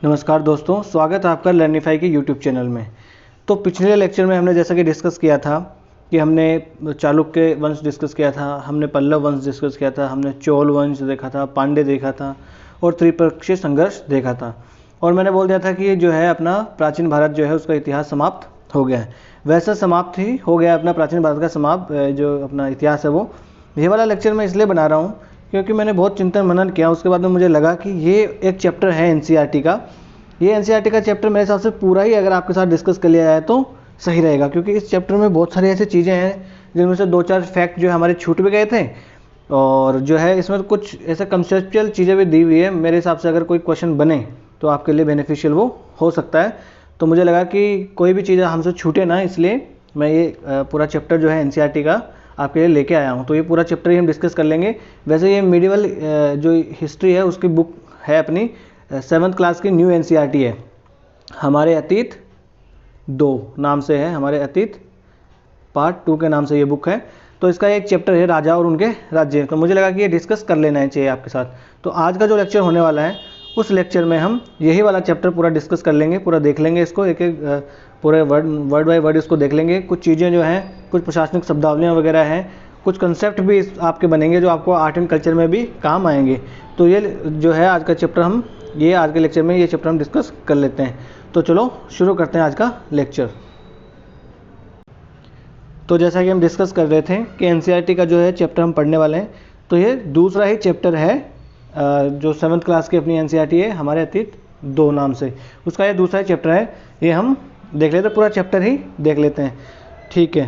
नमस्कार दोस्तों, स्वागत है आपका लर्निफाई के यूट्यूब चैनल में। तो पिछले लेक्चर में हमने जैसा कि डिस्कस किया था कि हमने चालुक्य वंश डिस्कस किया था, हमने पल्लव वंश डिस्कस किया था, हमने चोल वंश देखा था, पांड्य देखा था और त्रिपक्षीय संघर्ष देखा था। और मैंने बोल दिया था कि जो है अपना प्राचीन भारत जो है उसका इतिहास समाप्त हो गया है। वैसा समाप्त ही हो गया अपना प्राचीन भारत का समाप्त जो अपना इतिहास है वो। ये वाला लेक्चर मैं इसलिए बना रहा हूँ क्योंकि मैंने बहुत चिंतन मनन किया। उसके बाद में मुझे लगा कि ये एक चैप्टर है एनसीईआरटी का। ये एनसीईआरटी का चैप्टर मेरे हिसाब से पूरा ही अगर आपके साथ डिस्कस कर लिया जाए तो सही रहेगा, क्योंकि इस चैप्टर में बहुत सारी ऐसी चीज़ें हैं जिनमें से 2-4 फैक्ट जो है हमारे छूट भी गए थे, और जो है इसमें कुछ ऐसे कंसेप्चुअल चीज़ें भी दी हुई है। मेरे हिसाब से अगर कोई क्वेश्चन बने तो आपके लिए बेनिफिशियल वो हो सकता है। तो मुझे लगा कि कोई भी चीज़ हमसे छूटे ना, इसलिए मैं ये पूरा चैप्टर जो है एनसीईआरटी का आपके लिए लेके आया हूँ। तो ये पूरा चैप्टर ही हम डिस्कस कर लेंगे। वैसे ये मिडिवल जो हिस्ट्री है उसकी बुक है अपनी 7th क्लास की न्यू एनसीईआरटी है, हमारे अतीत 2 नाम से है, हमारे अतीत पार्ट 2 के नाम से ये बुक है। तो इसका एक चैप्टर है राजा और उनके राज्य। तो मुझे लगा कि ये डिस्कस कर लेना चाहिए आपके साथ। तो आज का जो लेक्चर होने वाला है उस लेक्चर में हम यही वाला चैप्टर पूरा डिस्कस कर लेंगे, पूरा देख लेंगे इसको, एक एक पूरे वर्ड बाय वर्ड इसको देख लेंगे। कुछ चीज़ें जो हैं, कुछ प्रशासनिक शब्दावलियाँ वगैरह हैं, कुछ कंसेप्ट भी आपके बनेंगे जो आपको आर्ट एंड कल्चर में भी काम आएंगे। तो ये जो है आज का चैप्टर आज के लेक्चर में ये चैप्टर हम डिस्कस कर लेते हैं। तो चलो शुरू करते हैं आज का लेक्चर। तो जैसा कि हम डिस्कस कर रहे थे कि एनसीईआरटी का जो है चैप्टर हम पढ़ने वाले हैं, तो ये दूसरा ही चैप्टर है जो 7th क्लास की अपनी एनसीईआरटी है, हमारे अतीत 2 नाम से, उसका ये दूसरा ही चैप्टर है। ये हम देख लेते हैं, पूरा चैप्टर ही देख लेते हैं, ठीक है।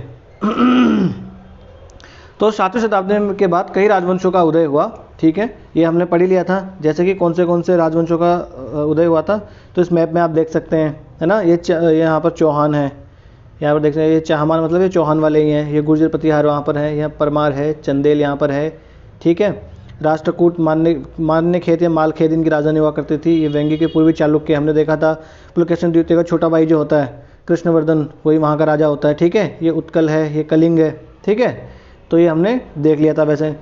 तो 7वीं शताब्दी के बाद कई राजवंशों का उदय हुआ, ठीक है, ये हमने पढ़ ही लिया था। जैसे कि कौन से राजवंशों का उदय हुआ था, तो इस मैप में आप देख सकते हैं, है ना। ये यहाँ पर चौहान है, यहाँ पर देख सकते हैं, ये चाहमान मतलब ये चौहान वाले ही हैं। ये गुर्जर प्रतिहार वहाँ पर है, यहाँ परमार है, चंदेल यहाँ पर है, ठीक है। राष्ट्रकूट मान्य खेत या माल खेत इनकी राजधानी हुआ करती थी। ये वेंगी के पूर्वी चालुक्य हमने देखा था। पुलकेशिन द्वितीय का छोटा भाई जो होता है कृष्णवर्धन, वही वहाँ का राजा होता है, ठीक है। ये उत्कल है, ये कलिंग है, ठीक है। तो ये हमने देख लिया था वैसे,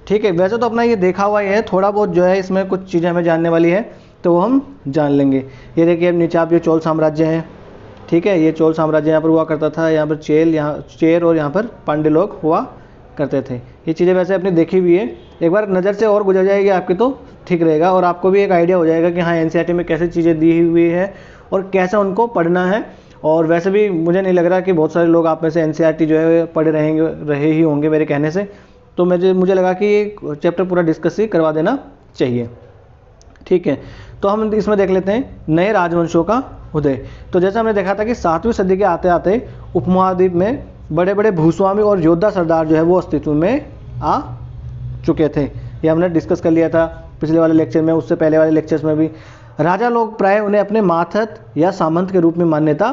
ठीक है। वैसे तो अपना ये देखा हुआ ही है, थोड़ा बहुत जो है इसमें कुछ चीज़ें हमें जानने वाली है तो वो हम जान लेंगे। ये देखिए अब नीचे आप ये चोल साम्राज्य है, ठीक है। ये चोल साम्राज्य यहाँ पर हुआ करता था, यहाँ पर चेर और यहाँ पर पांड्य लोग हुआ करते थे। ये चीज़ें वैसे अपनी देखी हुई है, एक बार नज़र से और गुजर जाएगी आपकी तो ठीक रहेगा, और आपको भी एक आइडिया हो जाएगा कि हाँ एनसीईआरटी में कैसे चीज़ें दी हुई है और कैसे उनको पढ़ना है। और वैसे भी मुझे नहीं लग रहा कि बहुत सारे लोग आप में से एनसीईआरटी जो है पढ़ रहे ही होंगे मेरे कहने से, तो मुझे लगा कि ये चैप्टर पूरा डिस्कस ही करवा देना चाहिए, ठीक है। तो हम इसमें देख लेते हैं नए राजवंशों का उदय। तो जैसा हमने देखा था कि 7वीं सदी के आते आते उपमहाद्वीप में बड़े बड़े भूस्वामी और योद्धा सरदार जो है वो अस्तित्व में आ चुके थे। ये हमने डिस्कस कर लिया था पिछले वाले लेक्चर में, उससे पहले वाले लेक्चर्स में भी। राजा लोग प्राय उन्हें अपने मातहत या सामंत के रूप में मान्यता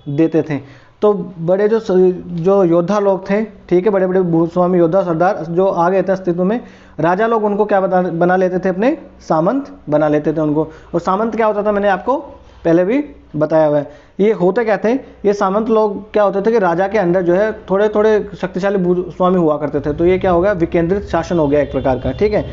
देते थे। तो बड़े जो योद्धा लोग थे, ठीक है, बड़े बड़े भूस्वामी योद्धा सरदार जो आ गए थे अस्तित्व में, राजा लोग उनको क्या बना लेते थे, अपने सामंत बना लेते थे उनको। और सामंत क्या होता था मैंने आपको पहले भी बताया हुआ है। ये होते क्या थे, ये सामंत लोग क्या होते थे कि राजा के अंदर जो है थोड़े थोड़े शक्तिशाली भूस्वामी हुआ करते थे। तो ये क्या हो गया, विकेंद्रित शासन हो गया एक प्रकार का, ठीक है।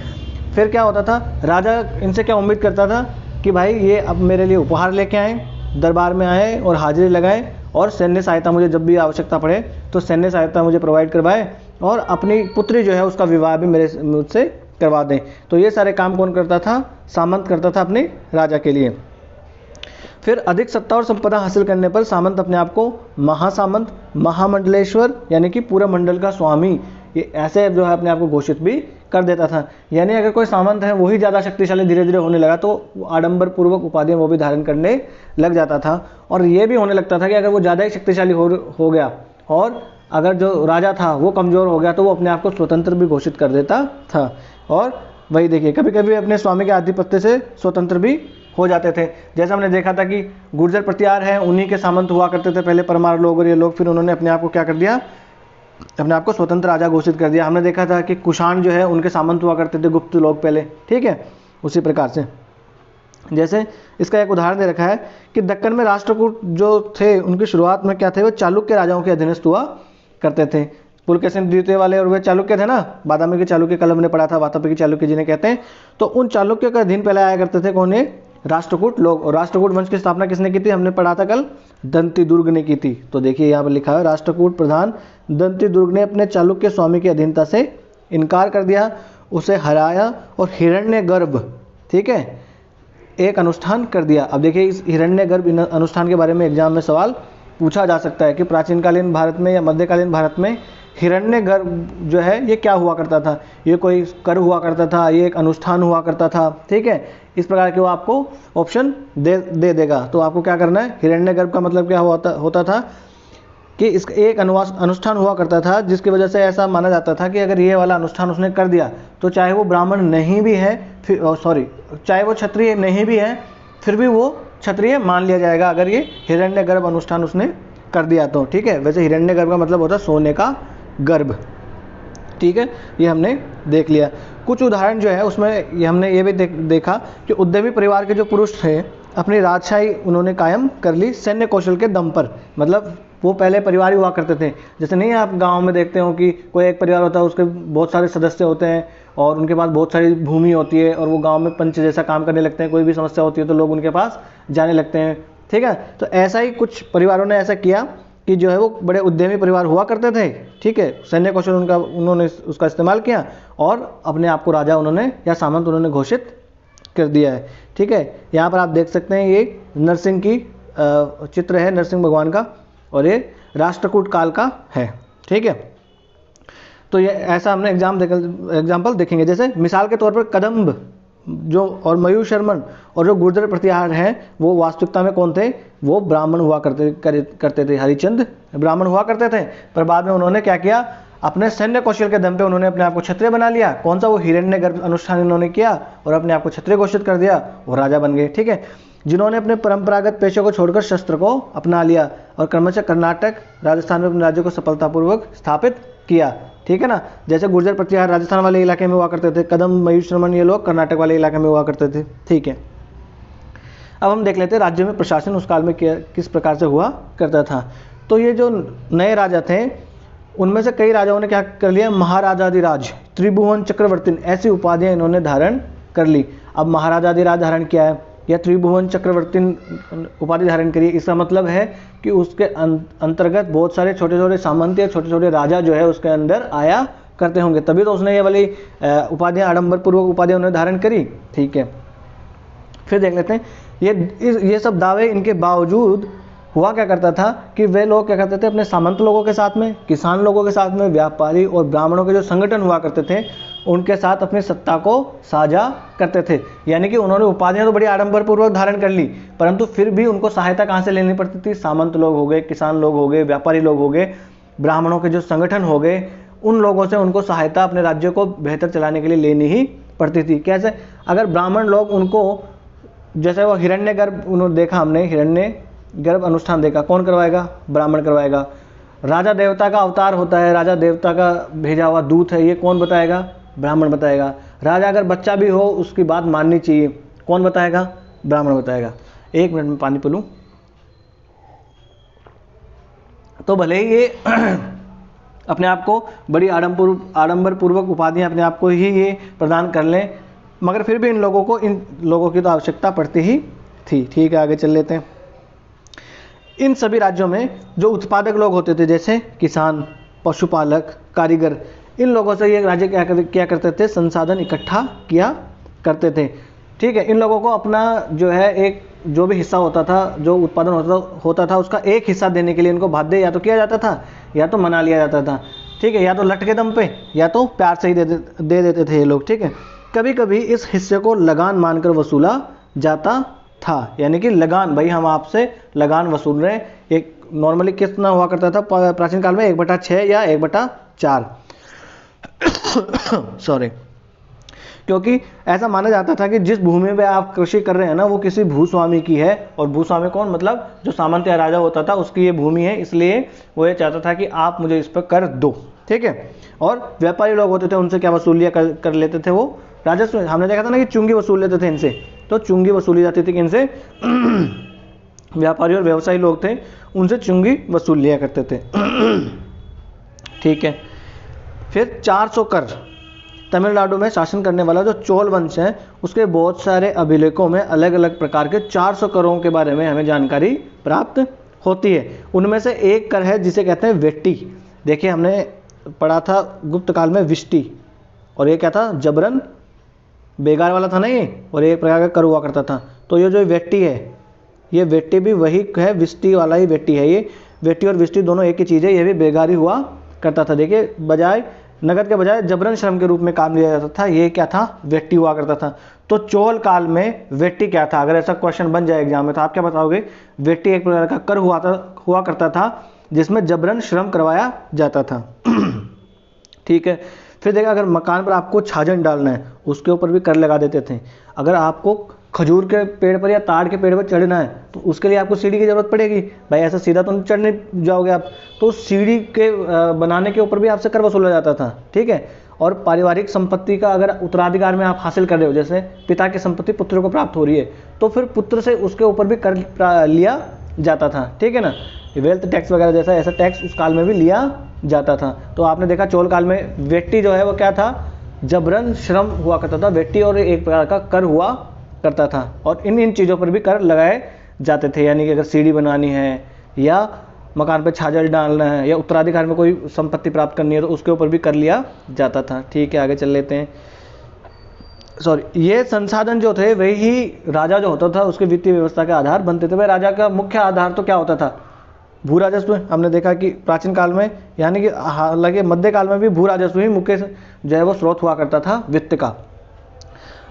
फिर क्या होता था, राजा इनसे क्या उम्मीद करता था कि भाई ये अब मेरे लिए उपहार लेके आएँ, दरबार में आए और हाजिरी लगाएं, और सैन्य सहायता मुझे जब भी आवश्यकता पड़े तो सैन्य सहायता मुझे प्रोवाइड करवाएं, और अपनी पुत्री जो है उसका विवाह भी मुझसे करवा दें। तो ये सारे काम कौन करता था, सामंत करता था अपने राजा के लिए। फिर अधिक सत्ता और संपदा हासिल करने पर सामंत अपने आप को महासामंत, महामंडलेश्वर यानी कि पूरे मंडल का स्वामी, ये ऐसे जो है अपने आप को घोषित भी कर देता था। यानी अगर कोई सामंत है वही ज़्यादा शक्तिशाली धीरे धीरे होने लगा तो आडंबर पूर्वक उपाधियां वो भी धारण करने लग जाता था। और ये भी होने लगता था कि अगर वो ज़्यादा ही शक्तिशाली हो गया और अगर जो राजा था वो कमज़ोर हो गया तो वो अपने आप को स्वतंत्र भी घोषित कर देता था। और वही देखिए कभी कभी अपने स्वामी के आधिपत्य से स्वतंत्र भी हो जाते थे। जैसा हमने देखा था कि गुर्जर प्रतिहार हैं, उन्हीं के सामंत हुआ करते थे पहले परमार लोग और ये लोग, फिर उन्होंने अपने आप को क्या कर दिया, अपने आप को स्वतंत्र राजा घोषित कर दिया। हमने देखा था कि कुषाण जो है उनके सामंत हुआ करते थे गुप्त लोग पहले, ठीक है। उसी प्रकार से जैसे इसका एक उदाहरण दे रखा है कि दक्कन में राष्ट्रकूट जो थे उनकी शुरुआत में क्या थे, वो चालुक्य राजाओं के अधीनस्थ हुआ करते थे। पुलकेशिन द्वितीय वाले और वे चालुक्य थे ना, बादामी के चालुक्य कल हमने पढ़ा था, वातापी के चालुक्य जिन्हें कहते हैं। तो उन चालुक्य का अधीन पहले आया करते थे कौन है, राष्ट्रकूट लोग। और राष्ट्रकूट वंश की स्थापना किसने की थी, हमने पढ़ा था कल, दंती दुर्ग ने की थी। तो देखिए यहाँ पर लिखा है राष्ट्रकूट प्रधान दंती दुर्ग ने अपने चालुक्य स्वामी की अधीनता से इनकार कर दिया, उसे हराया और हिरण्यगर्भ, ठीक है, एक अनुष्ठान कर दिया। अब देखिए इस हिरण्यगर्भ अनुष्ठान के बारे में एग्जाम में सवाल पूछा जा सकता है कि प्राचीनकालीन भारत में या मध्यकालीन भारत में हिरण्यगर्भ जो है ये क्या हुआ करता था, ये कोई कर हुआ करता था, ये एक अनुष्ठान हुआ करता था, ठीक है। इस प्रकार के वो आपको ऑप्शन दे देगा। तो आपको क्या करना है, हिरण्यगर्भ का मतलब क्या होता था कि इसका एक अनुष्ठान हुआ करता था जिसकी वजह से ऐसा माना जाता था कि अगर ये वाला अनुष्ठान उसने कर दिया तो चाहे वो ब्राह्मण नहीं भी है, चाहे वो क्षत्रिय नहीं भी है, फिर भी वो क्षत्रिय मान लिया जाएगा अगर ये हिरण्यगर्भ अनुष्ठान उसने कर दिया तो, ठीक है। वैसे हिरण्यगर्भ का मतलब होता है सोने का गर्भ, ठीक है, ये हमने देख लिया। कुछ उदाहरण जो है उसमें ये हमने ये भी देखा कि उद्यमी परिवार के जो पुरुष थे अपनी राजशाही उन्होंने कायम कर ली सैन्य कौशल के दम पर। मतलब वो पहले परिवार ही हुआ करते थे, जैसे नहीं आप गांव में देखते हो कि कोई एक परिवार होता है, उसके बहुत सारे सदस्य होते हैं और उनके पास बहुत सारी भूमि होती है और वो गांव में पंच जैसा काम करने लगते हैं। कोई भी समस्या होती है तो लोग उनके पास जाने लगते हैं, ठीक है। तो ऐसा ही कुछ परिवारों ने ऐसा किया कि जो है वो बड़े उद्यमी परिवार हुआ करते थे, ठीक है। सैन्य कौशल उन्होंने उसका इस्तेमाल किया और अपने आप को राजा उन्होंने या सामंत उन्होंने घोषित कर दिया है, ठीक है। यहाँ पर आप देख सकते हैं ये नरसिंह की चित्र है, नरसिंह भगवान का, और ये राष्ट्रकूट काल का है, ठीक है। तो ये ऐसा हमने एग्जाम्पल देखेंगे। जैसे मिसाल के तौर पर कदम्ब जो और मयूर शर्मन और जो गुर्जर प्रतिहार हैं वो वास्तविकता में कौन थे, वो ब्राह्मण हुआ करते थे। हरिचंद ब्राह्मण हुआ करते थे, पर बाद में उन्होंने क्या किया, अपने सैन्य कौशल के दम पे उन्होंने अपने आप को क्षत्रिय बना लिया। कौन सा, वो हिरण्यगर्भ अनुष्ठान इन्होंने किया और अपने आप को क्षत्रिय घोषित कर दिया और राजा बन गए, ठीक है। जिन्होंने अपने परंपरागत पेशे को छोड़कर शस्त्र को अपना लिया और क्रमशः कर्नाटक राजस्थान में अपने राज्य को सफलतापूर्वक स्थापित किया, ठीक है ना। जैसे गुर्जर प्रतिहार राजस्थान वाले इलाके में हुआ करते थे, कदम मयूर शर्मन ये लोग कर्नाटक वाले इलाके में हुआ करते थे, ठीक है। अब हम देख लेते हैं राज्य में प्रशासन उस काल में किस प्रकार से हुआ करता था। तो ये जो नए राजा थे उनमें से कई राजाओं ने क्या कर लिया, महाराजाधिराज, त्रिभुवन चक्रवर्ती, ऐसी उपाधियां इन्होंने धारण कर ली। अब महाराजाधिराज धारण किया है या त्रिभुवन चक्रवर्ती उपाधि धारण करिए, इसका मतलब है कि उसके अंतर्गत बहुत सारे छोटे छोटे सामंत या छोटे छोटे राजा जो है उसके अंदर आया करते होंगे, तभी तो उसने ये वाली उपाधियां आडंबर पूर्वक उपाधियां उन्हें धारण करी, ठीक है। फिर देख लेते हैं ये सब दावे इनके बावजूद हुआ क्या करता था कि वे लोग क्या करते थे, अपने सामंत लोगों के साथ में, किसान लोगों के साथ में, व्यापारी और ब्राह्मणों के जो संगठन हुआ करते थे उनके साथ अपनी सत्ता को साझा करते थे। यानी कि उन्होंने उपाधियां तो बड़ी आडंबर पूर्वक धारण कर ली, परंतु फिर भी उनको सहायता कहाँ से लेनी पड़ती थी, सामंत लोग हो गए, किसान लोग हो गए, व्यापारी लोग हो गए, ब्राह्मणों के जो संगठन हो गए, उन लोगों से उनको सहायता अपने राज्य को बेहतर चलाने के लिए लेनी ही पड़ती थी। कैसे, अगर ब्राह्मण लोग उनको, जैसे वो हिरण्यगर्भ उन्होंने देखा, हमने हिरण्यगर्भ अनुष्ठान देखा, कौन करवाएगा, ब्राह्मण करवाएगा। राजा देवता का अवतार होता है, राजा देवता का भेजा हुआ दूत है, ये कौन बताएगा, ब्राह्मण बताएगा। राजा अगर बच्चा भी हो उसकी बात माननी चाहिए, कौन बताएगा, ब्राह्मण बताएगा। एक मिनट में पानी पी लूं। तो भले ही ये अपने आप को बड़ी आडंबर पूर्वक उपाधियां अपने आप को ही ये प्रदान कर लें, मगर फिर भी इन लोगों की तो आवश्यकता पड़ती ही थी, ठीक है। आगे चल लेते हैं। इन सभी राज्यों में जो उत्पादक लोग होते थे, जैसे किसान, पशुपालक, कारीगर, इन लोगों से ये राज्य क्या करते थे, संसाधन इकट्ठा किया करते थे, ठीक है। इन लोगों को अपना जो है एक जो भी हिस्सा होता था, जो उत्पादन होता था उसका एक हिस्सा देने के लिए इनको बाध्य या तो किया जाता था या तो मना लिया जाता था, ठीक है। या तो लट के दम पे या तो प्यार से ही दे देते थे ये लोग, ठीक है। कभी कभी इस हिस्से को लगान मानकर वसूला जाता था, यानी कि लगान, भाई हम आपसे लगान वसूल रहे हैं। एक नॉर्मली कितना हुआ करता था प्राचीन काल में, 1/6 या 1/4 सॉरी, क्योंकि ऐसा माना जाता था कि जिस भूमि में आप कृषि कर रहे हैं ना वो किसी भूस्वामी की है, और भूस्वामी कौन, मतलब जो सामंत या राजा होता था उसकी ये भूमि है, इसलिए वो ये चाहता था कि आप मुझे इस पर कर दो, ठीक है। और व्यापारी लोग होते थे उनसे क्या वसूलियाँ कर लेते थे, वो राजस्व, हमने देखा था ना कि चुंगी वसूल लेते थे इनसे, तो चुंगी वसूली जाती थी कि इनसे व्यापारी और व्यवसायी लोग थे उनसे चुंगी वसूल लिया करते थे, ठीक है। फिर 400 कर, तमिलनाडु में शासन करने वाला जो चोल वंश है उसके बहुत सारे अभिलेखों में अलग अलग प्रकार के 400 करों के बारे में हमें जानकारी प्राप्त होती है। उनमें से एक कर है जिसे कहते हैं वेट्टी। देखिए हमने पढ़ा था गुप्त काल में विष्टि, और ये क्या था, जबरन बेगार वाला था ना ये, और एक प्रकार का कर हुआ करता था। तो ये जो वेट्टी है, ये वेट्टी भी वही है, विष्टि वाला ही वेट्टी है। ये वेट्टी और विष्टि दोनों एक ही चीज़ है। ये भी बेगारी हुआ करता था। देखिए बजाय नगद के बजाय जबरन श्रम के रूप में काम लिया जाता था। ये क्या था, वेट्टी हुआ करता था। तो चोल काल में वेट्टी क्या था, अगर ऐसा क्वेश्चन बन जाए एग्जाम में तो आप क्या बताओगे? वेट्टी एक प्रकार का कर हुआ करता था जिसमें जबरन श्रम करवाया जाता था। ठीक है। फिर देखा, अगर मकान पर आपको छाजन डालना है उसके ऊपर भी कर लगा देते थे। अगर आपको खजूर के पेड़ पर या ताड़ के पेड़ पर चढ़ना है तो उसके लिए आपको सीढ़ी की जरूरत पड़ेगी। भाई ऐसा सीधा तो नहीं चढ़ने जाओगे आप, तो सीढ़ी के बनाने के ऊपर भी आपसे कर वसूला जाता था। ठीक है। और पारिवारिक संपत्ति का अगर उत्तराधिकार में आप हासिल कर रहे हो, जैसे पिता की संपत्ति पुत्र को प्राप्त हो रही है, तो फिर पुत्र से उसके ऊपर भी कर लिया जाता था। ठीक है ना। वेल्थ टैक्स वगैरह जैसा ऐसा टैक्स उस काल में भी लिया जाता था। तो आपने देखा चोल काल में वेट्टी जो है वो क्या था, जबरन श्रम हुआ करता था। वेट्टी और एक प्रकार का कर हुआ करता था, और इन चीज़ों पर भी कर लगाए जाते थे। यानी कि अगर सीढ़ी बनानी है या मकान पर छाजल डालना है या उत्तराधिकार में कोई संपत्ति प्राप्त करनी है तो उसके ऊपर भी कर लिया जाता था। ठीक है, आगे चल लेते हैं। ये संसाधन जो थे वही राजा जो होता था उसके वित्तीय व्यवस्था के आधार बनते थे। भाई राजा का मुख्य आधार तो क्या होता था, भू राजस्व। हमने देखा कि प्राचीन काल में, यानी कि हालांकि मध्य काल में भी भू राजस्व ही मुख्य जो है वो स्रोत हुआ करता था वित्त का।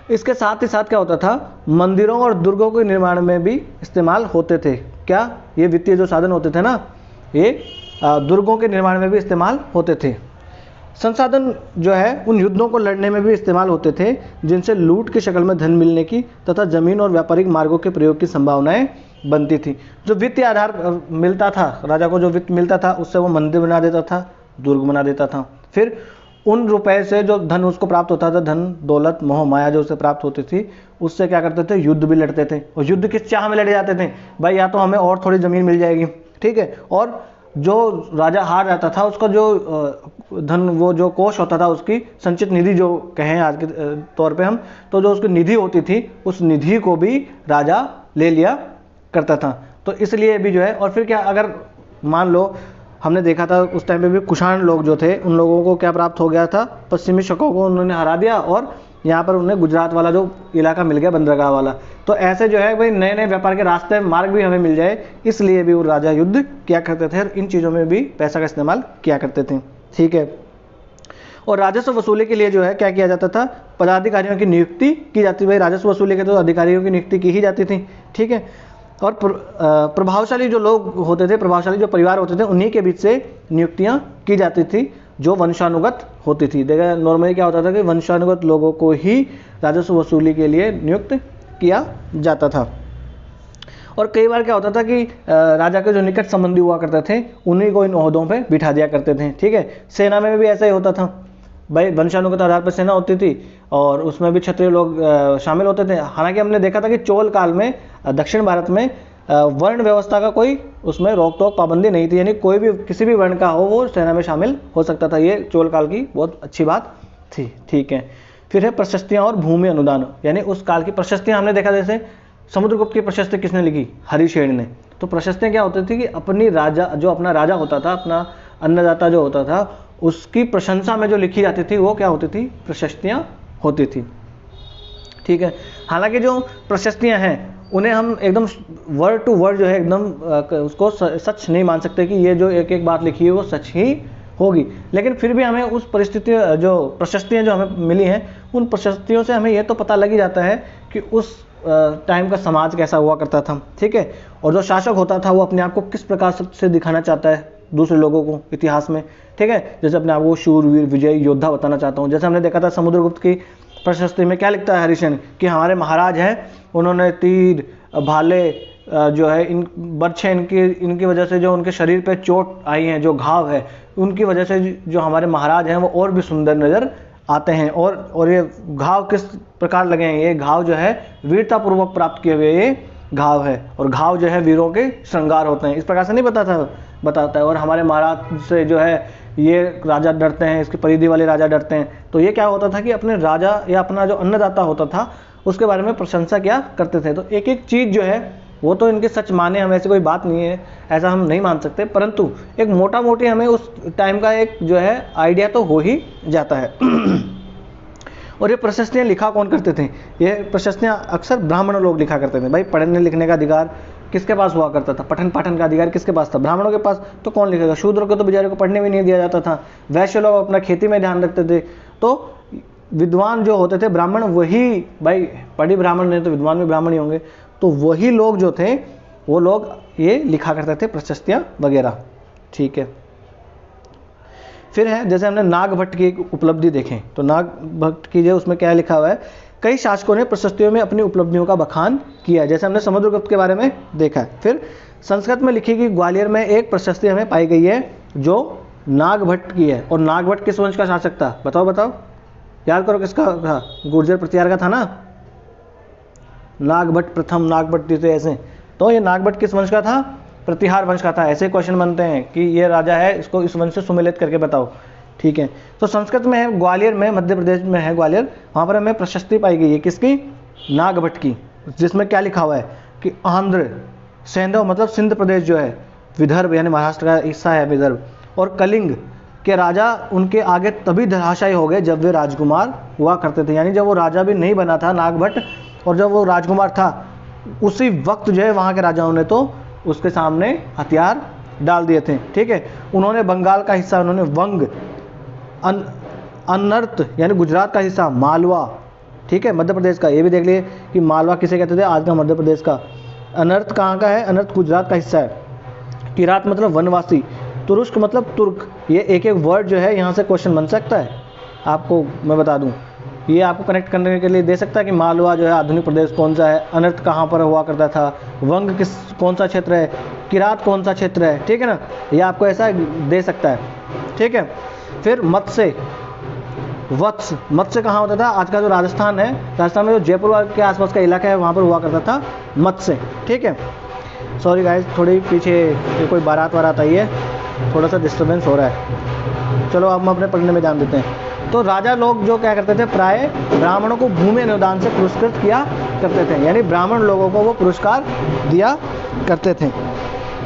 इसके साथ ही साथ क्या होता था, मंदिरों और दुर्गों के निर्माण में भी इस्तेमाल होते थे। क्या ये वित्तीय जो साधन होते थे ना, ये दुर्गों के निर्माण में भी इस्तेमाल होते थे। संसाधन जो है उन युद्धों को लड़ने में भी इस्तेमाल होते थे जिनसे लूट की शक्ल में धन मिलने की तथा जमीन और व्यापारिक मार्गों के प्रयोग की संभावनाएं बनती थी। जो वित्तीय आधार मिलता था राजा को, जो वित्त मिलता था उससे वो मंदिर बना देता था, दुर्ग बना देता था। फिर उन रुपए से जो धन उसको प्राप्त होता था, धन दौलत मोह माया जो उसे प्राप्त होती थी, उससे क्या करते थे, युद्ध भी लड़ते थे। और युद्ध किस चाह में लड़े जाते थे, भाई या तो हमें और थोड़ी जमीन मिल जाएगी, ठीक है, और जो राजा हार जाता था उसका जो धन, वो जो कोष होता था, उसकी संचित निधि जो कहें आज के तौर पे हम, तो जो उसकी निधि होती थी उस निधि को भी राजा ले लिया करता था। तो इसलिए भी जो है, और फिर क्या, अगर मान लो हमने देखा था उस टाइम पे भी कुषाण लोग जो थे उन लोगों को क्या प्राप्त हो गया था, पश्चिमी शकों को उन्होंने हरा दिया और यहाँ पर उन्हें गुजरात वाला जो इलाका मिल गया, बंदरगाह वाला। तो ऐसे जो है भाई नए नए व्यापार के रास्ते मार्ग भी हमें मिल जाए, इसलिए भी वो राजा युद्ध किया करते थे और इन चीज़ों में भी पैसा का इस्तेमाल किया करते थे। ठीक है। और राजस्व वसूली के लिए जो है क्या किया जाता था, पदाधिकारियों की नियुक्ति की जाती। भाई राजस्व वसूली के तो अधिकारियों की नियुक्ति की ही जाती थी। ठीक है। और प्रभावशाली जो लोग होते थे, प्रभावशाली जो परिवार होते थे, उन्हीं के बीच से नियुक्तियां की जाती थी जो वंशानुगत होती थी। देखा नॉर्मली क्या होता था कि वंशानुगत लोगों को ही राजस्व वसूली के लिए नियुक्त किया जाता था। और कई बार क्या होता था कि राजा के जो निकट संबंधी हुआ करते थे उन्हीं को इन ओहदों पे बिठा दिया करते थे। ठीक है। सेना में भी ऐसा ही होता था, भाई वंशानुगत आधार पर सेना होती थी और उसमें भी क्षत्रिय लोग शामिल होते थे। हालांकि हमने देखा था कि चोल काल में दक्षिण भारत में वर्ण व्यवस्था का कोई उसमें रोक टोक पाबंदी नहीं थी, यानी कोई भी किसी भी वर्ण का हो वो सेना में शामिल हो सकता था। ये चोल काल की बहुत अच्छी बात थी। ठीक है। फिर है प्रशस्तियाँ और भूमि अनुदान, यानी उस काल की प्रशस्तियाँ हमने देखा, जैसे समुद्रगुप्त की प्रशस्ति किसने लिखी, हरिशेन ने। तो प्रशस्तियाँ क्या होती थी कि अपनी राजा, जो अपना राजा होता था, अपना अन्नदाता जो होता था, उसकी प्रशंसा में जो लिखी जाती थी वो क्या होती थी, प्रशस्तियाँ होती थी। ठीक है। हालांकि जो प्रशस्तियाँ हैं उन्हें हम एकदम वर्ड टू वर्ड जो है एकदम उसको सच नहीं मान सकते कि ये जो एक एक बात लिखी है वो सच ही होगी, लेकिन फिर भी हमें उस परिस्थिति, जो प्रशस्तियाँ जो हमें मिली हैं उन प्रशस्तियों से हमें ये तो पता लग ही जाता है कि उस टाइम का समाज कैसा हुआ करता था। ठीक है। और जो शासक होता था वो अपने आप को किस प्रकार से दिखाना चाहता है दूसरे लोगों को इतिहास में। ठीक है। जैसे अपने आप को शूरवीर विजयी योद्धा बताना चाहता हूँ। जैसे हमने देखा था समुद्रगुप्त की प्रशस्ति में क्या लिखता है हरिशेन कि हमारे महाराज हैं, उन्होंने तीर भाले जो है इन बर्छे इनकी वजह से जो उनके शरीर पे चोट आई है, जो घाव है, उनकी वजह से जो हमारे महाराज हैं वो और भी सुंदर नज़र आते हैं। और ये घाव किस प्रकार लगे हैं, ये घाव जो है वीरता पूर्वक प्राप्त किए हुए ये घाव है, और घाव जो है वीरों के श्रृंगार होते हैं, इस प्रकार से नहीं बताता है। और हमारे महाराज से जो है ये राजा डरते हैं, इसके परिधि वाले राजा डरते हैं। तो ये क्या होता था कि अपने राजा या अपना जो अन्नदाता होता था उसके बारे में प्रशंसा क्या करते थे। तो एक एक चीज़ जो है वो तो इनके सच माने, हम ऐसी कोई बात नहीं है, ऐसा हम नहीं मान सकते, परंतु एक मोटा मोटी हमें उस टाइम का एक जो है आइडिया तो हो ही जाता है। और ये प्रशस्तियाँ लिखा कौन करते थे? ये प्रशस्तियाँ अक्सर ब्राह्मण लोग लिखा करते थे। भाई पढ़ने लिखने का अधिकार किसके पास हुआ करता था? पठन पाठन का अधिकार किसके पास था? ब्राह्मणों के पास। तो कौन लिखेगा? शूद्रों को तो बेचारे को पढ़ने भी नहीं दिया जाता था। वैश्य लोग अपना खेती में ध्यान रखते थे। तो विद्वान जो होते थे ब्राह्मण, वही भाई पढ़ी ब्राह्मण नहीं तो विद्वान भी ब्राह्मण ही होंगे, तो वही लोग जो थे वो लोग ये लिखा करते थे प्रशस्तियाँ वगैरह। ठीक है, फिर है जैसे हमने नागभट्ट की एक उपलब्धि देखें, तो नागभट्ट की जो उसमें क्या लिखा हुआ है, कई शासकों ने प्रशस्तियों में अपनी उपलब्धियों का बखान किया है, जैसे हमने समुद्रगुप्त के बारे में देखा है। फिर संस्कृत में लिखी गई ग्वालियर में एक प्रशस्ति हमें पाई गई है जो नागभट्ट की है। और नागभट्ट किस वंश का शासक था? बताओ बताओ, याद करो किसका था? गुर्जर प्रतिहार का था ना, नागभट्ट प्रथम, नागभट्ट द्वितीय, ऐसे। तो ये नागभट्ट किस वंश का था? प्रतिहार वंश का था। ऐसे क्वेश्चन बनते हैं कि ये राजा है, इसको इस वंश से सुमेलित करके बताओ। ठीक है, तो संस्कृत में है ग्वालियर में, मध्य प्रदेश में है ग्वालियर, वहाँ पर हमें प्रशस्ति पाई गई है किसकी? नागभट्ट की, जिसमें क्या लिखा हुआ है कि आंध्र सैंधव मतलब सिंध प्रदेश जो है, विदर्भ यानी महाराष्ट्र का हिस्सा है विदर्भ, और कलिंग के राजा उनके आगे तभी धराशायी हो गए जब वे राजकुमार हुआ करते थे। यानी जब वो राजा भी नहीं बना था नागभट्ट, और जब वो राजकुमार था उसी वक्त जो है वहाँ के राजाओं ने तो उसके सामने हथियार डाल दिए थे। ठीक है, उन्होंने बंगाल का हिस्सा, उन्होंने वंग, अनर्त यानी गुजरात का हिस्सा, मालवा, ठीक है, मध्य प्रदेश का, ये भी देख लिए कि मालवा किसे कहते थे, आज का मध्य प्रदेश का। अनर्त कहाँ का है? अनर्त गुजरात का हिस्सा है। किरात मतलब वनवासी, तुरुष्क मतलब तुर्क। ये एक एक वर्ड जो है यहाँ से क्वेश्चन बन सकता है, आपको मैं बता दूँ, ये आपको कनेक्ट करने के लिए दे सकता है कि मालवा जो है आधुनिक प्रदेश कौन सा है, अनर्त कहाँ पर हुआ करता था, वंग किस कौन सा क्षेत्र है, किरात कौन सा क्षेत्र है। ठीक है ना, ये आपको ऐसा दे सकता है। ठीक है, फिर मत्स्य, वत्स, मत्स्य कहाँ होता था? आज का जो राजस्थान है, राजस्थान में जो जयपुर के आसपास का इलाका है वहाँ पर हुआ करता था मत्स्य। ठीक है, सॉरी गाइस, थोड़ी पीछे कोई बारात वारात आई है, थोड़ा सा डिस्टर्बेंस हो रहा है। चलो अब हम अपने पढ़ने में ध्यान देते हैं। तो राजा लोग जो क्या करते थे, प्राय ब्राह्मणों को भूमि अनुदान से पुरस्कृत किया करते थे, यानी ब्राह्मण लोगों को वो पुरस्कार दिया करते थे,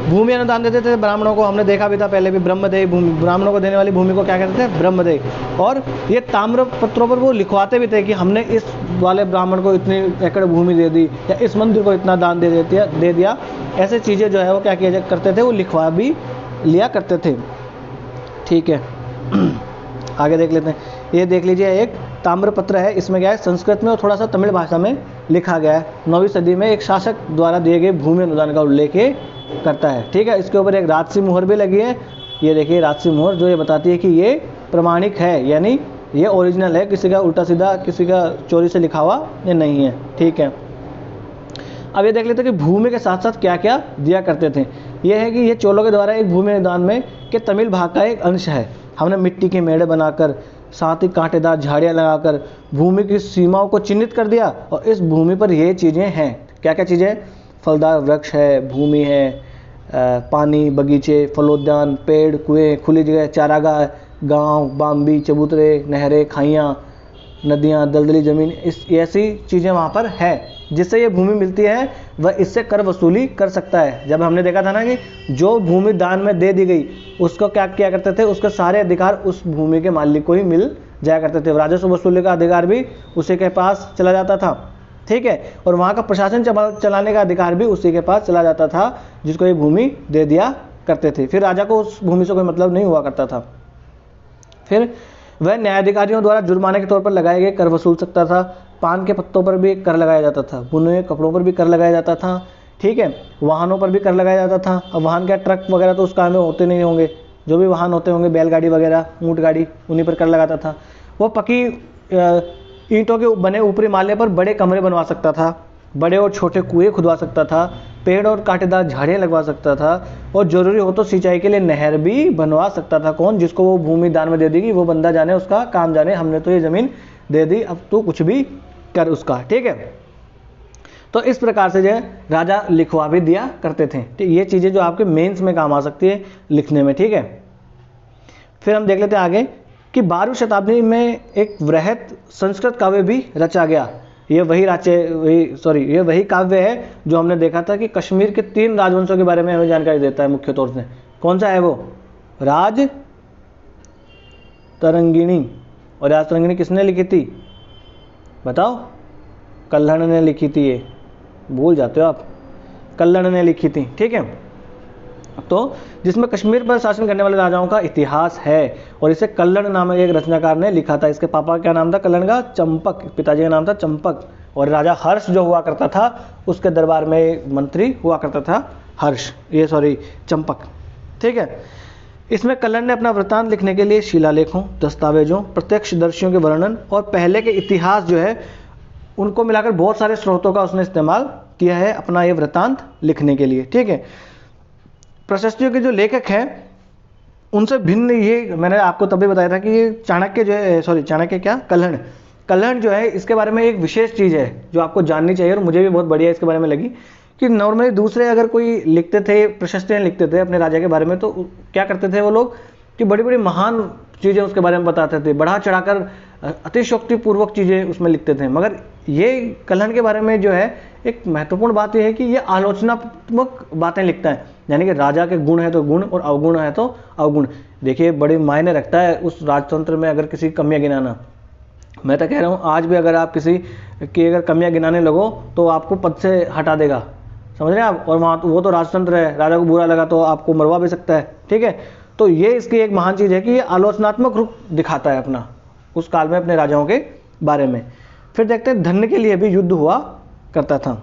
भूमि अनुदान देते थे ब्राह्मणों को। हमने देखा भी था पहले भी, ब्रह्मदेय भूमि, ब्राह्मणों को देने वाली भूमि को क्या कहते थे? ब्रह्मदेय। और ये ताम्र पत्रों पर वो लिखवाते भी थे कि हमने इस वाले ब्राह्मण को इतनी एकड़ भूमि दे दी, या इस मंदिर को इतना दान दे दिया। ऐसे चीज़ें जो है वो क्या किया करते थे, वो लिखवा भी लिया करते थे। ठीक है, आगे देख लेते हैं। ये देख लीजिए, एक ताम्रपत्र है, इसमें क्या है, संस्कृत में और थोड़ा सा तमिल भाषा में लिखा गया है। 9वीं सदी में एक शासक द्वारा दिए गए भूमि अनुदान का उल्लेख करता है। ठीक है, इसके ऊपर एक राजसी मुहर भी लगी है। ये देखिए राजसी मुहर, जो ये बताती है कि ये प्रमाणिक है, यानी ये ओरिजिनल है, किसी का उल्टा सीधा, किसी का चोरी से लिखा हुआ ये नहीं है। ठीक है, अब ये देख लेते हैं कि भूमि के साथ साथ क्या क्या दिया करते थे। ये है कि ये चोलों के द्वारा एक भूमि अनुदान में के तमिल भाग का एक अंश है। हमने मिट्टी के मेढ़े बनाकर, साथ ही कांटेदार झाड़ियाँ लगाकर भूमि की सीमाओं को चिन्हित कर दिया, और इस भूमि पर ये चीज़ें हैं। क्या क्या चीज़ें? फलदार वृक्ष है, भूमि है, पानी, बगीचे, फलोद्यान, पेड़, कुएँ, खुली जगह, चारागाह, गांव, बाम्बी, चबूतरे, नहरें, खाइयाँ, नदियाँ, दलदली ज़मीन, इस ऐसी चीज़ें वहाँ पर है, जिससे ये भूमि मिलती है वह इससे कर वसूली कर सकता है। जब हमने देखा था ना कि जो भूमि दान में दे दी गई उसको क्या किया करते थे, उसके सारे अधिकार उस भूमि के मालिक को ही मिल जाया करते थे। राजस्व वसूली का अधिकार भी उसी के पास चला जाता था। ठीक है, और वहाँ का प्रशासन चलाने का अधिकार भी उसी के पास चला जाता था, जिसको ये भूमि दे दिया करते थे। फिर राजा को उस भूमि से कोई मतलब नहीं हुआ करता था। फिर वह न्यायाधिकारियों द्वारा जुर्माने के तौर पर लगाए गए कर वसूल सकता था। पान के पत्तों पर भी कर लगाया जाता था, बुने हुए कपड़ों पर भी कर लगाया जाता था। ठीक है, वाहनों पर भी कर लगाया जाता था। अब वाहन क्या, ट्रक वगैरह तो उस काम में होते नहीं होंगे, जो भी वाहन होते होंगे, बैलगाड़ी वगैरह, ऊँट गाड़ी, उन्हीं पर कर लगाता था। वो पक्की ईंटों के बने ऊपरी माले पर बड़े कमरे बनवा सकता था, बड़े और छोटे कुएं खुदवा सकता था, पेड़ और कांटेदार झाड़ियाँ लगवा सकता था, और जरूरी हो तो सिंचाई के लिए नहर भी बनवा सकता था। कौन? जिसको वो भूमि दान में दे देगी, वो बंदा जाने उसका काम जाने, हमने तो ये ज़मीन दे दी, अब तू कुछ भी कर उसका। ठीक है, तो इस प्रकार से जो है राजा लिखवा भी दिया करते थे। ये चीज़ें जो आपके मेंस में काम आ सकती है लिखने में। ठीक है, फिर हम देख लेते हैं आगे कि 12वीं शताब्दी में एक वृहत संस्कृत काव्य भी रचा गया। ये वही काव्य है जो हमने देखा था कि कश्मीर के 3 राजवंशों के बारे में हमें जानकारी देता है मुख्य तौर से। कौन सा है वो? राज तरंगिणी। और राज तरंगिणी किसने लिखी थी बताओ? कल्हण ने लिखी थी। ये भूल जाते हो आप, कल्हण ने लिखी थी, ठीक है। तो जिसमें कश्मीर पर शासन करने वाले राजाओं का इतिहास है, और इसे कल्हण नामक एक रचनाकार ने लिखा था। इसके पापा का क्या नाम था कल्हण का? चंपक। पिताजी का नाम था चंपक। और राजा हर्ष जो हुआ करता था उसके दरबार में मंत्री हुआ करता था चंपक, ठीक है। इसमें कल्हण ने अपना वृत्तांत लिखने के लिए शिलालेखों, दस्तावेजों, प्रत्यक्षदर्शियों के वर्णन और पहले के इतिहास जो है उनको मिलाकर बहुत सारे स्रोतों का उसने इस्तेमाल किया है अपना ये वृत्तांत लिखने के लिए, ठीक है। प्रशस्तियों के जो लेखक हैं उनसे भिन्न ये मैंने आपको तभी बताया था कि ये चाणक्य जो है कल्हण जो है, इसके बारे में एक विशेष चीज़ है जो आपको जाननी चाहिए और मुझे भी बहुत बढ़िया इसके बारे में लगी कि नॉर्मली दूसरे अगर कोई लिखते थे, प्रशस्तियाँ लिखते थे अपने राजा के बारे में, तो क्या करते थे वो लोग कि बड़ी बड़ी महान चीज़ें उसके बारे में बताते थे, बढ़ा चढ़ाकर अतिशयोक्तिपूर्वक चीज़ें उसमें लिखते थे। मगर ये कल्हण के बारे में जो है एक महत्वपूर्ण बात यह है कि ये आलोचनात्मक बातें लिखता है, यानी कि राजा के गुण है तो गुण और अवगुण है तो अवगुण। देखिए बड़े मायने रखता है उस राजतंत्र में अगर किसी कमियां गिनाना। मैं तो कह रहा हूँ आज भी अगर आप किसी की अगर कमियां गिनाने लगो तो आपको पद से हटा देगा, समझ रहे हैं आप। और वहाँ तो वो तो राजतंत्र है, राजा को बुरा लगा तो आपको मरवा भी सकता है, ठीक है। तो ये इसकी एक महान चीज़ है कि ये आलोचनात्मक रूप दिखाता है अपना उस काल में अपने राजाओं के बारे में। फिर देखते हैं धन के लिए भी युद्ध हुआ करता था।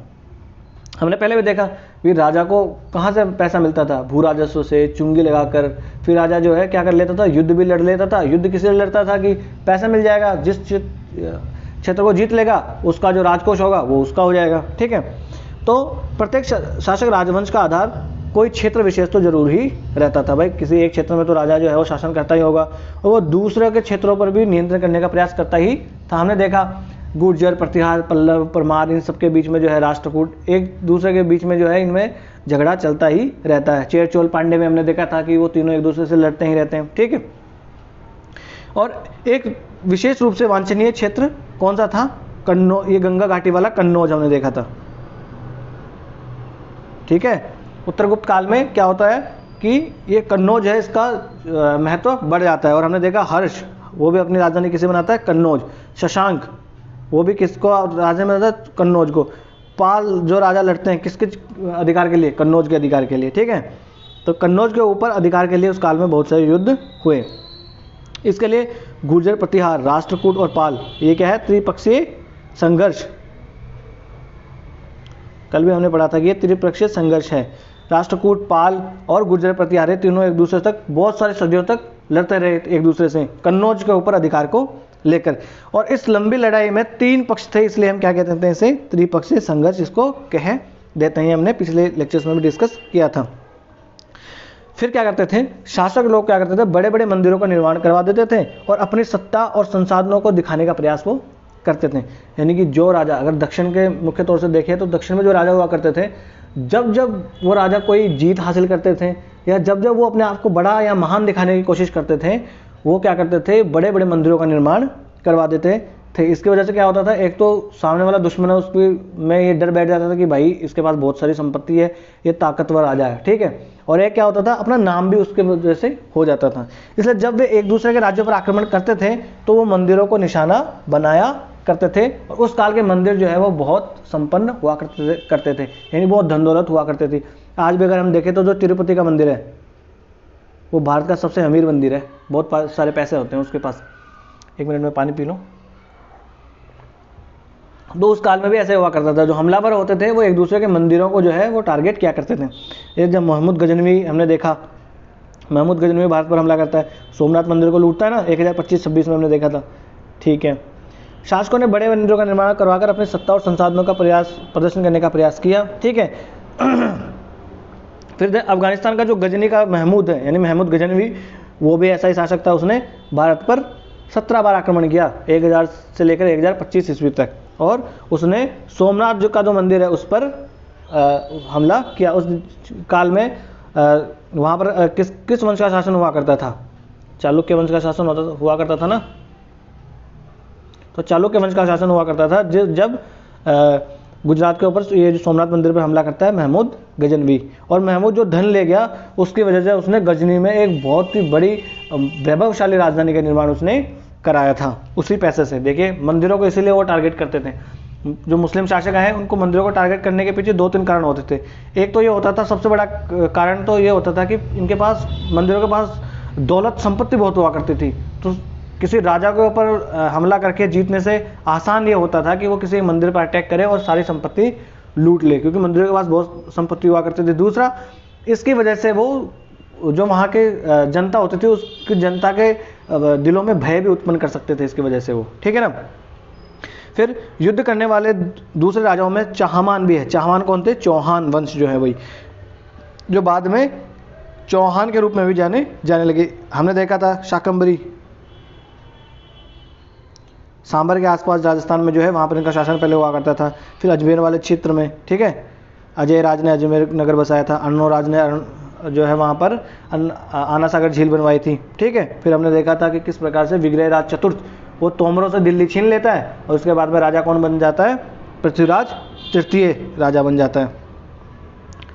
हमने पहले भी देखा कि राजा को कहाँ से पैसा मिलता था, भू राजस्व से, चुंगी लगाकर। फिर राजा जो है क्या कर लेता था, युद्ध भी लड़ लेता था। युद्ध किस लिए लड़ता था कि पैसा मिल जाएगा, जिस क्षेत्र को जीत लेगा उसका जो राजकोष होगा वो उसका हो जाएगा, ठीक है। तो प्रत्येक शासक राजवंश का आधार कोई क्षेत्र विशेष तो जरूर ही रहता था। भाई किसी एक क्षेत्र में तो राजा जो है वो शासन करता ही होगा और वो दूसरे के क्षेत्रों पर भी नियंत्रण करने का प्रयास करता ही था। हमने देखा गुर्जर, प्रतिहार, पल्लव, परमार, इन सबके बीच में जो है राष्ट्रकूट एक दूसरे के बीच में जो है इनमें झगड़ा चलता ही रहता है। चेर चोल पांडे में हमने देखा था कि वो तीनों एक दूसरे से लड़ते ही रहते हैं, ठीक है। और एक विशेष रूप से वांछनीय क्षेत्र कौन सा था? कन्नौज, ये गंगा घाटी वाला कन्नौज हमने देखा था, ठीक है। उत्तरगुप्त काल में क्या होता है कि ये कन्नौज है, इसका महत्व बढ़ जाता है। और हमने देखा हर्ष वो भी अपनी राजधानी किसे बनाता है? कन्नौज। शशांक वो भी किसको राजधानी बनाता है? कन्नौज को। पाल जो राजा लड़ते हैं किसके अधिकार के लिए? कन्नौज के अधिकार के लिए, ठीक है। तो कन्नौज के ऊपर अधिकार के लिए उस काल में बहुत सारे युद्ध हुए। इसके लिए गुर्जर, प्रतिहार, राष्ट्रकूट और पाल, ये क्या है? त्रिपक्षीय संघर्ष। कल भी हमने पढ़ा था कि ये त्रिपक्षीय संघर्ष है। राष्ट्रकूट, पाल और गुर्जर प्रतिहार तीनों एक दूसरे तक बहुत सारे सदियों तक लड़ते रहे एक दूसरे से कन्नौज के ऊपर अधिकार को लेकर। और इस लंबी लड़ाई में 3 पक्ष थे, इसलिए हम क्या कहते हैं इसे? त्रिपक्षीय संघर्ष इसको कह देते हैं। हमने पिछले लेक्चर्स में भी डिस्कस किया था। फिर क्या करते थे शासक लोग? क्या करते थे? बड़े बड़े मंदिरों का निर्माण करवा देते थे और अपनी सत्ता और संसाधनों को दिखाने का प्रयास वो करते थे। यानी कि जो राजा, अगर दक्षिण के मुख्य तौर से देखें तो दक्षिण में जो राजा हुआ करते थे, जब जब वो राजा कोई जीत हासिल करते थे या जब जब वो अपने आप को बड़ा या महान दिखाने की कोशिश करते थे, वो क्या करते थे? बड़े बड़े मंदिरों का निर्माण करवा देते थे। इसकी वजह से क्या होता था? एक तो सामने वाला दुश्मन है उसकी में ये डर बैठ जाता था कि भाई इसके पास बहुत सारी संपत्ति है, ये ताकतवर राजा है, ठीक है। और एक क्या होता था? अपना नाम भी उसके वजह से हो जाता था। इसलिए जब वे एक दूसरे के राज्यों पर आक्रमण करते थे तो वो मंदिरों को निशाना बनाया करते थे। और उस काल के मंदिर जो है वो बहुत संपन्न हुआ करते थे, यानी बहुत धन दौलत हुआ करते थे। आज भी अगर हम देखें तो जो तिरुपति का मंदिर है वो भारत का सबसे अमीर मंदिर है, बहुत सारे पैसे होते हैं उसके पास। 1 मिनट में पानी पी लो। तो उस काल में भी ऐसे हुआ करता था, जो हमलावर होते थे वो एक दूसरे के मंदिरों को जो है वो टारगेट किया करते थे। ये जब महमूद गजनवी हमने देखा, महमूद गजनवी भारत पर हमला करता है, सोमनाथ मंदिर को लूटता है ना 1025-26 में हमने देखा था, ठीक है। शासकों ने बड़े मंदिरों का निर्माण करवाकर अपनी सत्ता और संसाधनों का प्रदर्शन करने का प्रयास किया, ठीक है। फिर अफगानिस्तान का जो गजनी का महमूद है, यानी महमूद गजनवी, वो भी ऐसा ही शासक था। उसने भारत पर 17 बार आक्रमण किया 1000 से लेकर 1025 ईस्वी तक। और उसने सोमनाथ जो का जो मंदिर है उस पर हमला किया। उस काल में वहाँ पर किस वंश का शासन हुआ करता था? चालुक्य वंश का शासन हुआ करता था ना। तो चालुक्य वंश का शासन हुआ करता था जब गुजरात के ऊपर ये जो सोमनाथ मंदिर पर हमला करता है महमूद गजनवी, और महमूद जो धन ले गया उसकी वजह से उसने गजनी में एक बहुत ही बड़ी वैभवशाली राजधानी का निर्माण उसने कराया था उसी पैसे से। देखिए मंदिरों को इसीलिए वो टारगेट करते थे, जो मुस्लिम शासक आए उनको मंदिरों को टारगेट करने के पीछे 2-3 कारण होते थे। एक तो ये होता था, सबसे बड़ा कारण तो ये होता था कि इनके पास, मंदिरों के पास दौलत संपत्ति बहुत हुआ करती थी, तो किसी राजा के ऊपर हमला करके जीतने से आसान ये होता था कि वो किसी मंदिर पर अटैक करे और सारी संपत्ति लूट ले, क्योंकि मंदिरों के पास बहुत संपत्ति हुआ करती थी। दूसरा, इसकी वजह से वो जो वहाँ के जनता होती थी उसकी जनता के दिलों में भय भी उत्पन्न कर सकते थे इसकी वजह से वो, ठीक है ना। फिर युद्ध करने वाले दूसरे राजाओं में चाहमान भी है। चाहमान कौन थे? चौहान वंश जो है वही, जो बाद में चौहान के रूप में भी जाने लगे। हमने देखा था शाकंभरी, सांबर के आसपास राजस्थान में जो है वहाँ पर इनका शासन पहले हुआ करता था। फिर अजमेर वाले क्षेत्र में, ठीक है, अजय राज ने अजमेर नगर बसाया था। अन्नो राज ने जो है वहाँ पर आना सागर झील बनवाई थी, ठीक है। फिर हमने देखा था कि किस प्रकार से विग्रह राज चतुर्थ वो तोमरों से दिल्ली छीन लेता है और उसके बाद में राजा कौन बन जाता है? पृथ्वीराज तृतीय राजा बन जाता है,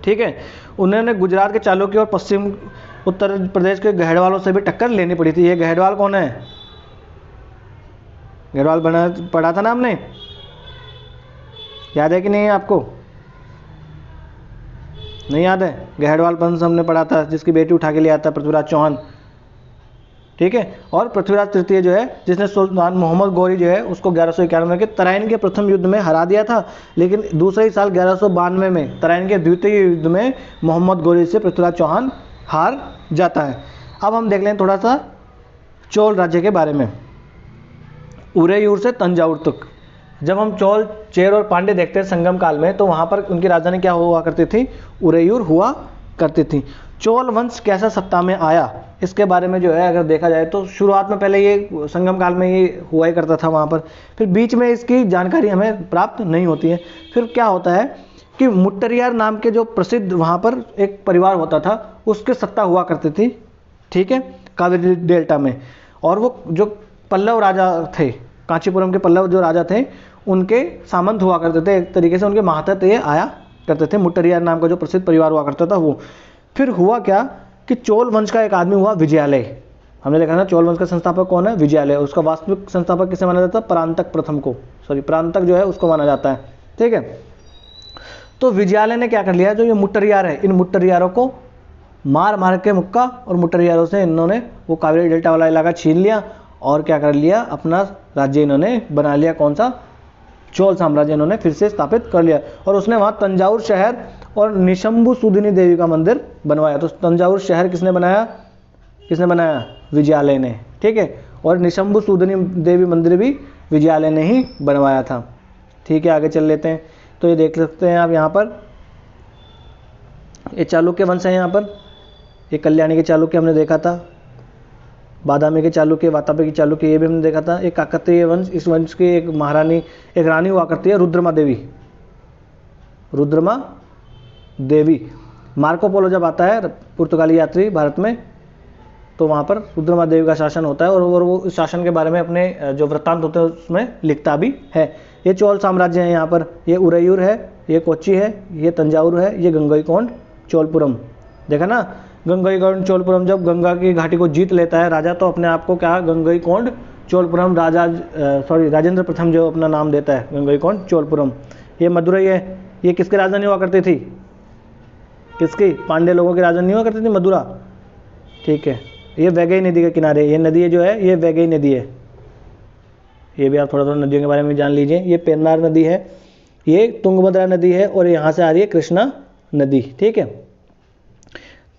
ठीक है। उन्होंने गुजरात के चालुक्य और पश्चिम उत्तर प्रदेश के गहड़वालों से भी टक्कर लेनी पड़ी थी। ये गहड़वाल कौन है? गहड़वाल पढ़ा था ना हमने, याद है कि नहीं आपको? नहीं याद है? गहड़वाल वंश हमने पढ़ा था, जिसकी बेटी उठा के ले आता पृथ्वीराज चौहान, ठीक है। और पृथ्वीराज तृतीय जो है, जिसने सुल्तान मोहम्मद गौरी जो है उसको 1191 के तराइन के प्रथम युद्ध में हरा दिया था, लेकिन दूसरे ही साल 1192 में तराइन के द्वितीय युद्ध में मोहम्मद गौरी से पृथ्वीराज चौहान हार जाता है। अब हम देख लें थोड़ा सा चोल राज्य के बारे में, उरेयूर से तंजावुर तक। जब हम चोल, चेर और पांड्य देखते हैं संगम काल में, तो वहाँ पर उनकी राजधानी क्या हुआ करती थी? उरेयूर हुआ करती थी। चोल वंश कैसा सत्ता में आया, इसके बारे में जो है अगर देखा जाए तो शुरुआत में पहले ये संगम काल में ये हुआ ही करता था वहाँ पर, फिर बीच में इसकी जानकारी हमें प्राप्त नहीं होती है। फिर क्या होता है कि मुट्टरियार नाम के जो प्रसिद्ध वहाँ पर एक परिवार होता था, उसकी सत्ता हुआ करती थी, ठीक है, कावेरी डेल्टा में। और वो जो पल्लव राजा थे, कांचीपुरम के पल्लव जो राजा थे, उनके सामंत हुआ करते थे, एक तरीके से उनके महातत ये आया करते थे। मुट्टरियार नाम का जो प्रसिद्ध परिवार हुआ करता था वो। फिर हुआ क्या कि चोल वंश का एक आदमी हुआ विजयालय। हमने देखा ना चोल वंश का संस्थापक कौन है? विजयालय। उसका वास्तविक संस्थापक किसे माना जाता है? परांतक प्रथम को, परांतक जो है उसको माना जाता है, ठीक है। तो विजयालय ने क्या कर लिया, जो ये मुट्टरियार है, इन मुट्टरियारों को मार के मुक्का, और मुट्टरियारों से इन्होंने वो कावेरी डेल्टा वाला इलाका छीन लिया और क्या कर लिया, अपना राज्य इन्होंने बना लिया। कौन सा? चोल साम्राज्य इन्होंने फिर से स्थापित कर लिया। और उसने वहाँ तंजावुर शहर और निशंभु सूदिनी देवी का मंदिर बनवाया। तो तंजावुर शहर किसने बनाया? विजयालय ने, ठीक है। और निशंभु सूदिनी देवी मंदिर भी विजयालय ने ही बनवाया था, ठीक है। आगे चल लेते हैं। तो ये देख सकते हैं आप यहाँ पर, ये चालुक्य वंश है। यहाँ पर ये कल्याणी के चालुक्य हमने देखा था, बादामी के चालुक्य, वातापी के चालुक्य, ये भी हमने देखा था। एक काकतीय वंश, इस वंश की एक महारानी, एक रानी हुआ करती है रुद्रमा देवी। मार्को पोलो जब आता है पुर्तगाली यात्री भारत में, तो वहाँ पर रुद्रमा देवी का शासन होता है, और वो इस शासन के बारे में अपने जो वृत्तांत होते हैं उसमें लिखता भी है। ये चोल साम्राज्य है। यहाँ पर ये उरेयूर है, ये कोच्चि है, ये तंजावुर है, ये गंगईकोंड चोलपुरम। देखा ना, गंगईकोंड चोलपुरम जब गंगा की घाटी को जीत लेता है राजा, तो अपने आप को क्या, गंगईकोंड चोलपुरम राजेंद्र प्रथम जो अपना नाम देता है, गंगईकोंड चोलपुरम। ये मदुरई है। ये किसकी राजधानी हुआ करती थी? किसकी? पांड्य लोगों की राजधानी हुआ करती थी मदुरा, ठीक है। ये वैगई नदी के किनारे, ये नदी जो है ये वैगई नदी है। ये भी आप थोड़ा थोड़ा नदियों के बारे में जान लीजिए। ये पेन्नार नदी है, ये तुंगभद्रा नदी है, और यहाँ से आ रही है कृष्णा नदी, ठीक है।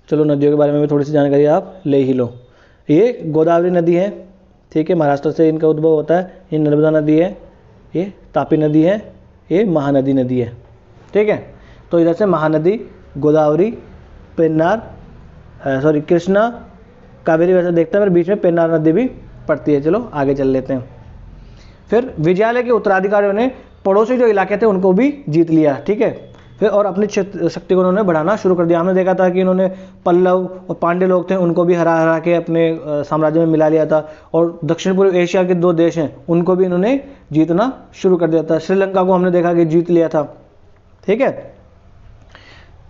चलो नदियों के बारे में भी थोड़ी सी जानकारी आप ले ही लो। ये गोदावरी नदी है, ठीक है, महाराष्ट्र से इनका उद्भव होता है। ये नर्मदा नदी है, ये तापी नदी है, ये महानदी नदी है, ठीक है। तो इधर से महानदी, गोदावरी, पेन्नार, कृष्णा, कावेरी वैसे देखते हैं, फिर बीच में पेन्नार नदी भी पड़ती है। चलो आगे चल लेते हैं। फिर विजयालय के उत्तराधिकारियों ने पड़ोसी जो इलाके थे उनको भी जीत लिया, ठीक है। फिर और अपनी शक्ति को उन्होंने बढ़ाना शुरू कर दिया। हमने देखा था कि इन्होंने पल्लव और पांड्य लोग थे उनको भी हरा हरा के अपने साम्राज्य में मिला लिया था, और दक्षिण पूर्व एशिया के 2 देश हैं उनको भी इन्होंने जीतना शुरू कर दिया था। श्रीलंका को हमने देखा कि जीत लिया था। ठीक है,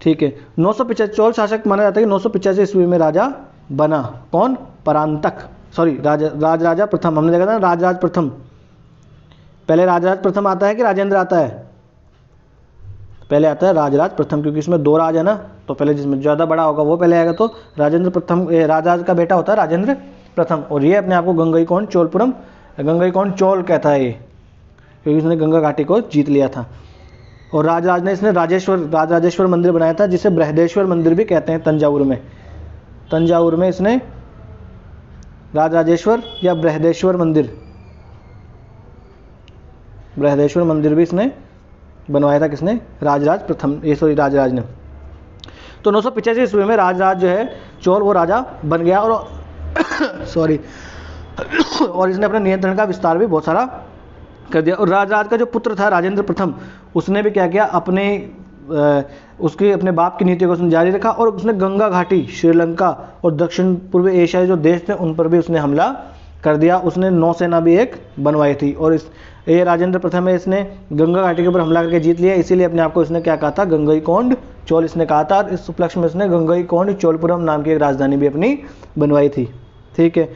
ठीक है। 985 चोल शासक माना जाता है कि 985 ईस्वी में राजा बना। कौन? परांतक, सॉरी राजराजा प्रथम। हमने देखा था राजराज प्रथम। पहले राजराज प्रथम आता है कि राजेंद्र आता है? पहले आता है राजराज प्रथम, क्योंकि इसमें 2 राज है ना, तो पहले जिसमें ज़्यादा बड़ा होगा वो पहले आएगा, तो राजेंद्र प्रथम राजराज का बेटा होता है राजेंद्र प्रथम। और ये अपने आप को गंगईकोंड चोलपुरम, गंगईकोंड चोल कहता है ये, क्योंकि उसने गंगा घाटी को जीत लिया था। और राजराज ने इसने राजराजेश्वर मंदिर बनाया था, जिसे बृहदेश्वर मंदिर भी कहते हैं। तंजावुर में इसने राजराजेश्वर या बृहदेश्वर मंदिर भी इसने बनवाया था। किसने? राजराज ने। तो 985 ईस्वी में राजराज जो है चोल वो राजा बन गया, और सॉरी और इसने अपने नियंत्रण का विस्तार भी बहुत सारा कर दिया। और राजराज का जो पुत्र था राजेंद्र प्रथम, उसने भी क्या किया, अपने बाप की नीति को उसने जारी रखा, और उसने गंगा घाटी, श्रीलंका और दक्षिण पूर्व एशिया जो देश थे उन पर भी उसने हमला कर दिया। उसने नौसेना भी एक बनवाई थी, और ये राजेंद्र प्रथम है, इसने गंगा घाटी के ऊपर हमला करके जीत लिया। इसीलिए अपने आप को इसने क्या कहा था? गंगईकोंड चोल इसने कहा था। इस उपलक्ष्य में इसने गंगईकोंड चोलपुरम नाम की एक राजधानी भी अपनी बनवाई थी। ठीक है,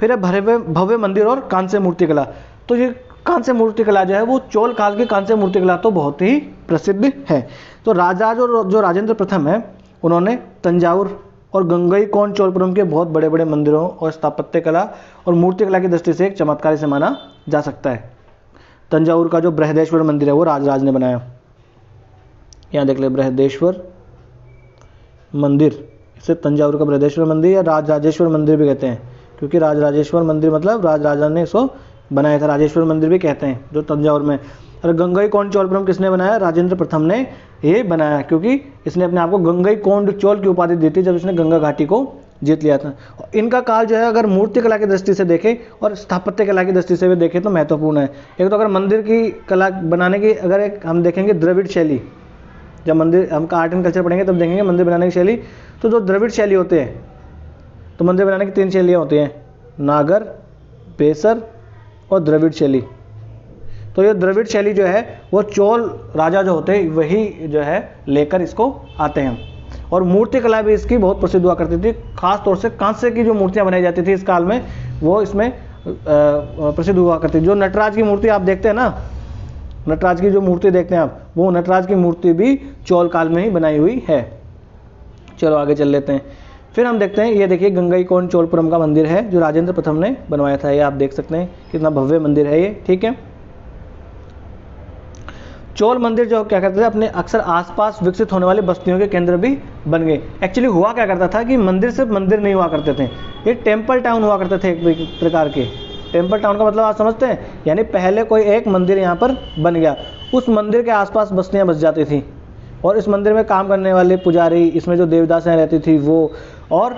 फिर है भव्य मंदिर और कांस्य मूर्ति कला। तो ये कांस्य मूर्ति कला जो है वो चोल काल की कांस्य मूर्ति कला तो बहुत ही प्रसिद्ध है। तो राजराज और जो राजेंद्र प्रथम है उन्होंने तंजावुर और गंगईकोंड चोलपुरम के बहुत बड़े बड़े मंदिरों और स्थापत्य कला और मूर्ति कला की दृष्टि से एक चमत्कारी से माना जा सकता है। तंजावुर का जो बृहदेश्वर मंदिर है वो राजराज ने बनाया। यहाँ देख ले, बृहदेश्वर मंदिर, इसे तंजावुर का बृहदेश्वर मंदिर या राजराजेश्वर मंदिर भी कहते हैं, क्योंकि राजराजेश्वर मंदिर मतलब राजराजा ने इसको बनाया था। राजेश्वर मंदिर भी कहते हैं जो तंजावुर में। और गंगईकोंड चोलपुरम किसने बनाया? राजेंद्र प्रथम ने ये बनाया, क्योंकि इसने अपने आप को गंगईकोंड चोल की उपाधि दी थी जब इसने गंगा घाटी को जीत लिया था। इनका काल जो है अगर मूर्ति कला की दृष्टि से देखें और स्थापत्य कला की दृष्टि से भी देखें तो महत्वपूर्ण है। एक तो अगर मंदिर की कला बनाने की अगर एक हम देखेंगे द्रविड़ शैली, जब मंदिर हम आर्ट एंड कल्चर पढ़ेंगे तब देखेंगे मंदिर बनाने की शैली। तो जो द्रविड़ शैली होते हैं, तो मंदिर बनाने की 3 शैलियाँ होती हैं, नागर, बेसर और द्रविड़ शैली। तो ये द्रविड़ शैली जो है वो चोल राजा जो होते हैं वही जो है लेकर इसको आते हैं। और मूर्ति कला भी इसकी बहुत प्रसिद्ध हुआ करती थी, खास तौर से कांस्य की जो मूर्तियां बनाई जाती थी इस काल में वो इसमें प्रसिद्ध हुआ करती थी। जो नटराज की मूर्ति आप देखते हैं ना, नटराज की जो मूर्ति देखते हैं आप, वो नटराज की मूर्ति भी चोल काल में ही बनाई हुई है। चलो आगे चल लेते हैं। फिर हम देखते हैं, ये देखिए गंगईकोंड चोलपुरम का मंदिर है जो राजेंद्र प्रथम ने बनवाया था। ये आप देख सकते हैं कितना भव्य मंदिर है ये। ठीक है, चोल मंदिर जो क्या करते थे, अपने अक्सर आसपास विकसित होने वाली बस्तियों के केंद्र भी बन गए। एक्चुअली हुआ क्या करता था कि मंदिर सिर्फ मंदिर नहीं हुआ करते थे, ये टेम्पल टाउन हुआ करते थे एक प्रकार के। टेम्पल टाउन का मतलब आप समझते हैं, यानी पहले कोई एक मंदिर यहाँ पर बन गया, उस मंदिर के आसपास बस्तियाँ बस जाती थी, और इस मंदिर में काम करने वाले पुजारी, इसमें जो देवदासें रहती थी वो, और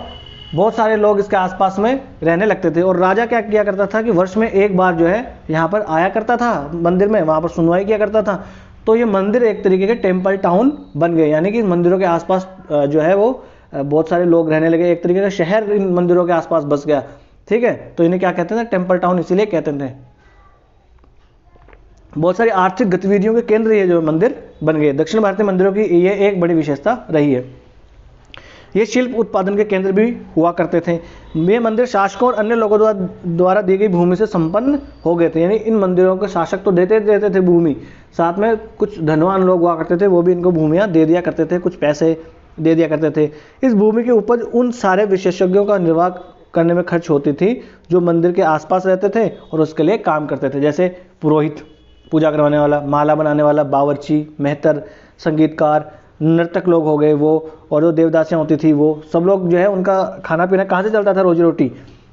बहुत सारे लोग इसके आसपास में रहने लगते थे। और राजा क्या किया करता था कि वर्ष में एक बार जो है यहाँ पर आया करता था मंदिर में, वहाँ पर सुनवाई किया करता था। तो ये मंदिर एक तरीके के टेम्पल टाउन बन गए, यानी कि मंदिरों के आसपास जो है वो बहुत सारे लोग रहने लगे, एक तरीके का शहर इन मंदिरों के आसपास बस गया। ठीक है, तो इन्हें क्या कहते थे? टेम्पल टाउन इसीलिए कहते थे। बहुत सारी आर्थिक गतिविधियों के केंद्र ये जो मंदिर बन गए। दक्षिण भारतीय मंदिरों की ये एक बड़ी विशेषता रही है। ये शिल्प उत्पादन के केंद्र भी हुआ करते थे। ये मंदिर शासकों और अन्य लोगों द्वारा दी गई भूमि से संपन्न हो गए थे, यानी इन मंदिरों के शासक तो देते थे भूमि, साथ में कुछ धनवान लोग हुआ करते थे, वो भी इनको भूमियाँ दे दिया करते थे, कुछ पैसे दे दिया करते थे। इस भूमि की उपज उन सारे विशेषज्ञों का निर्वाह करने में खर्च होती थी जो मंदिर के आसपास रहते थे और उसके लिए काम करते थे, जैसे पुरोहित, पूजा करवाने वाला, माला बनाने वाला, बावर्ची, मेहतर, संगीतकार, नर्तक लोग हो गए वो, और जो देवदासियाँ होती थी वो सब लोग जो है उनका खाना पीना कहाँ से चलता था? रोजी रोटी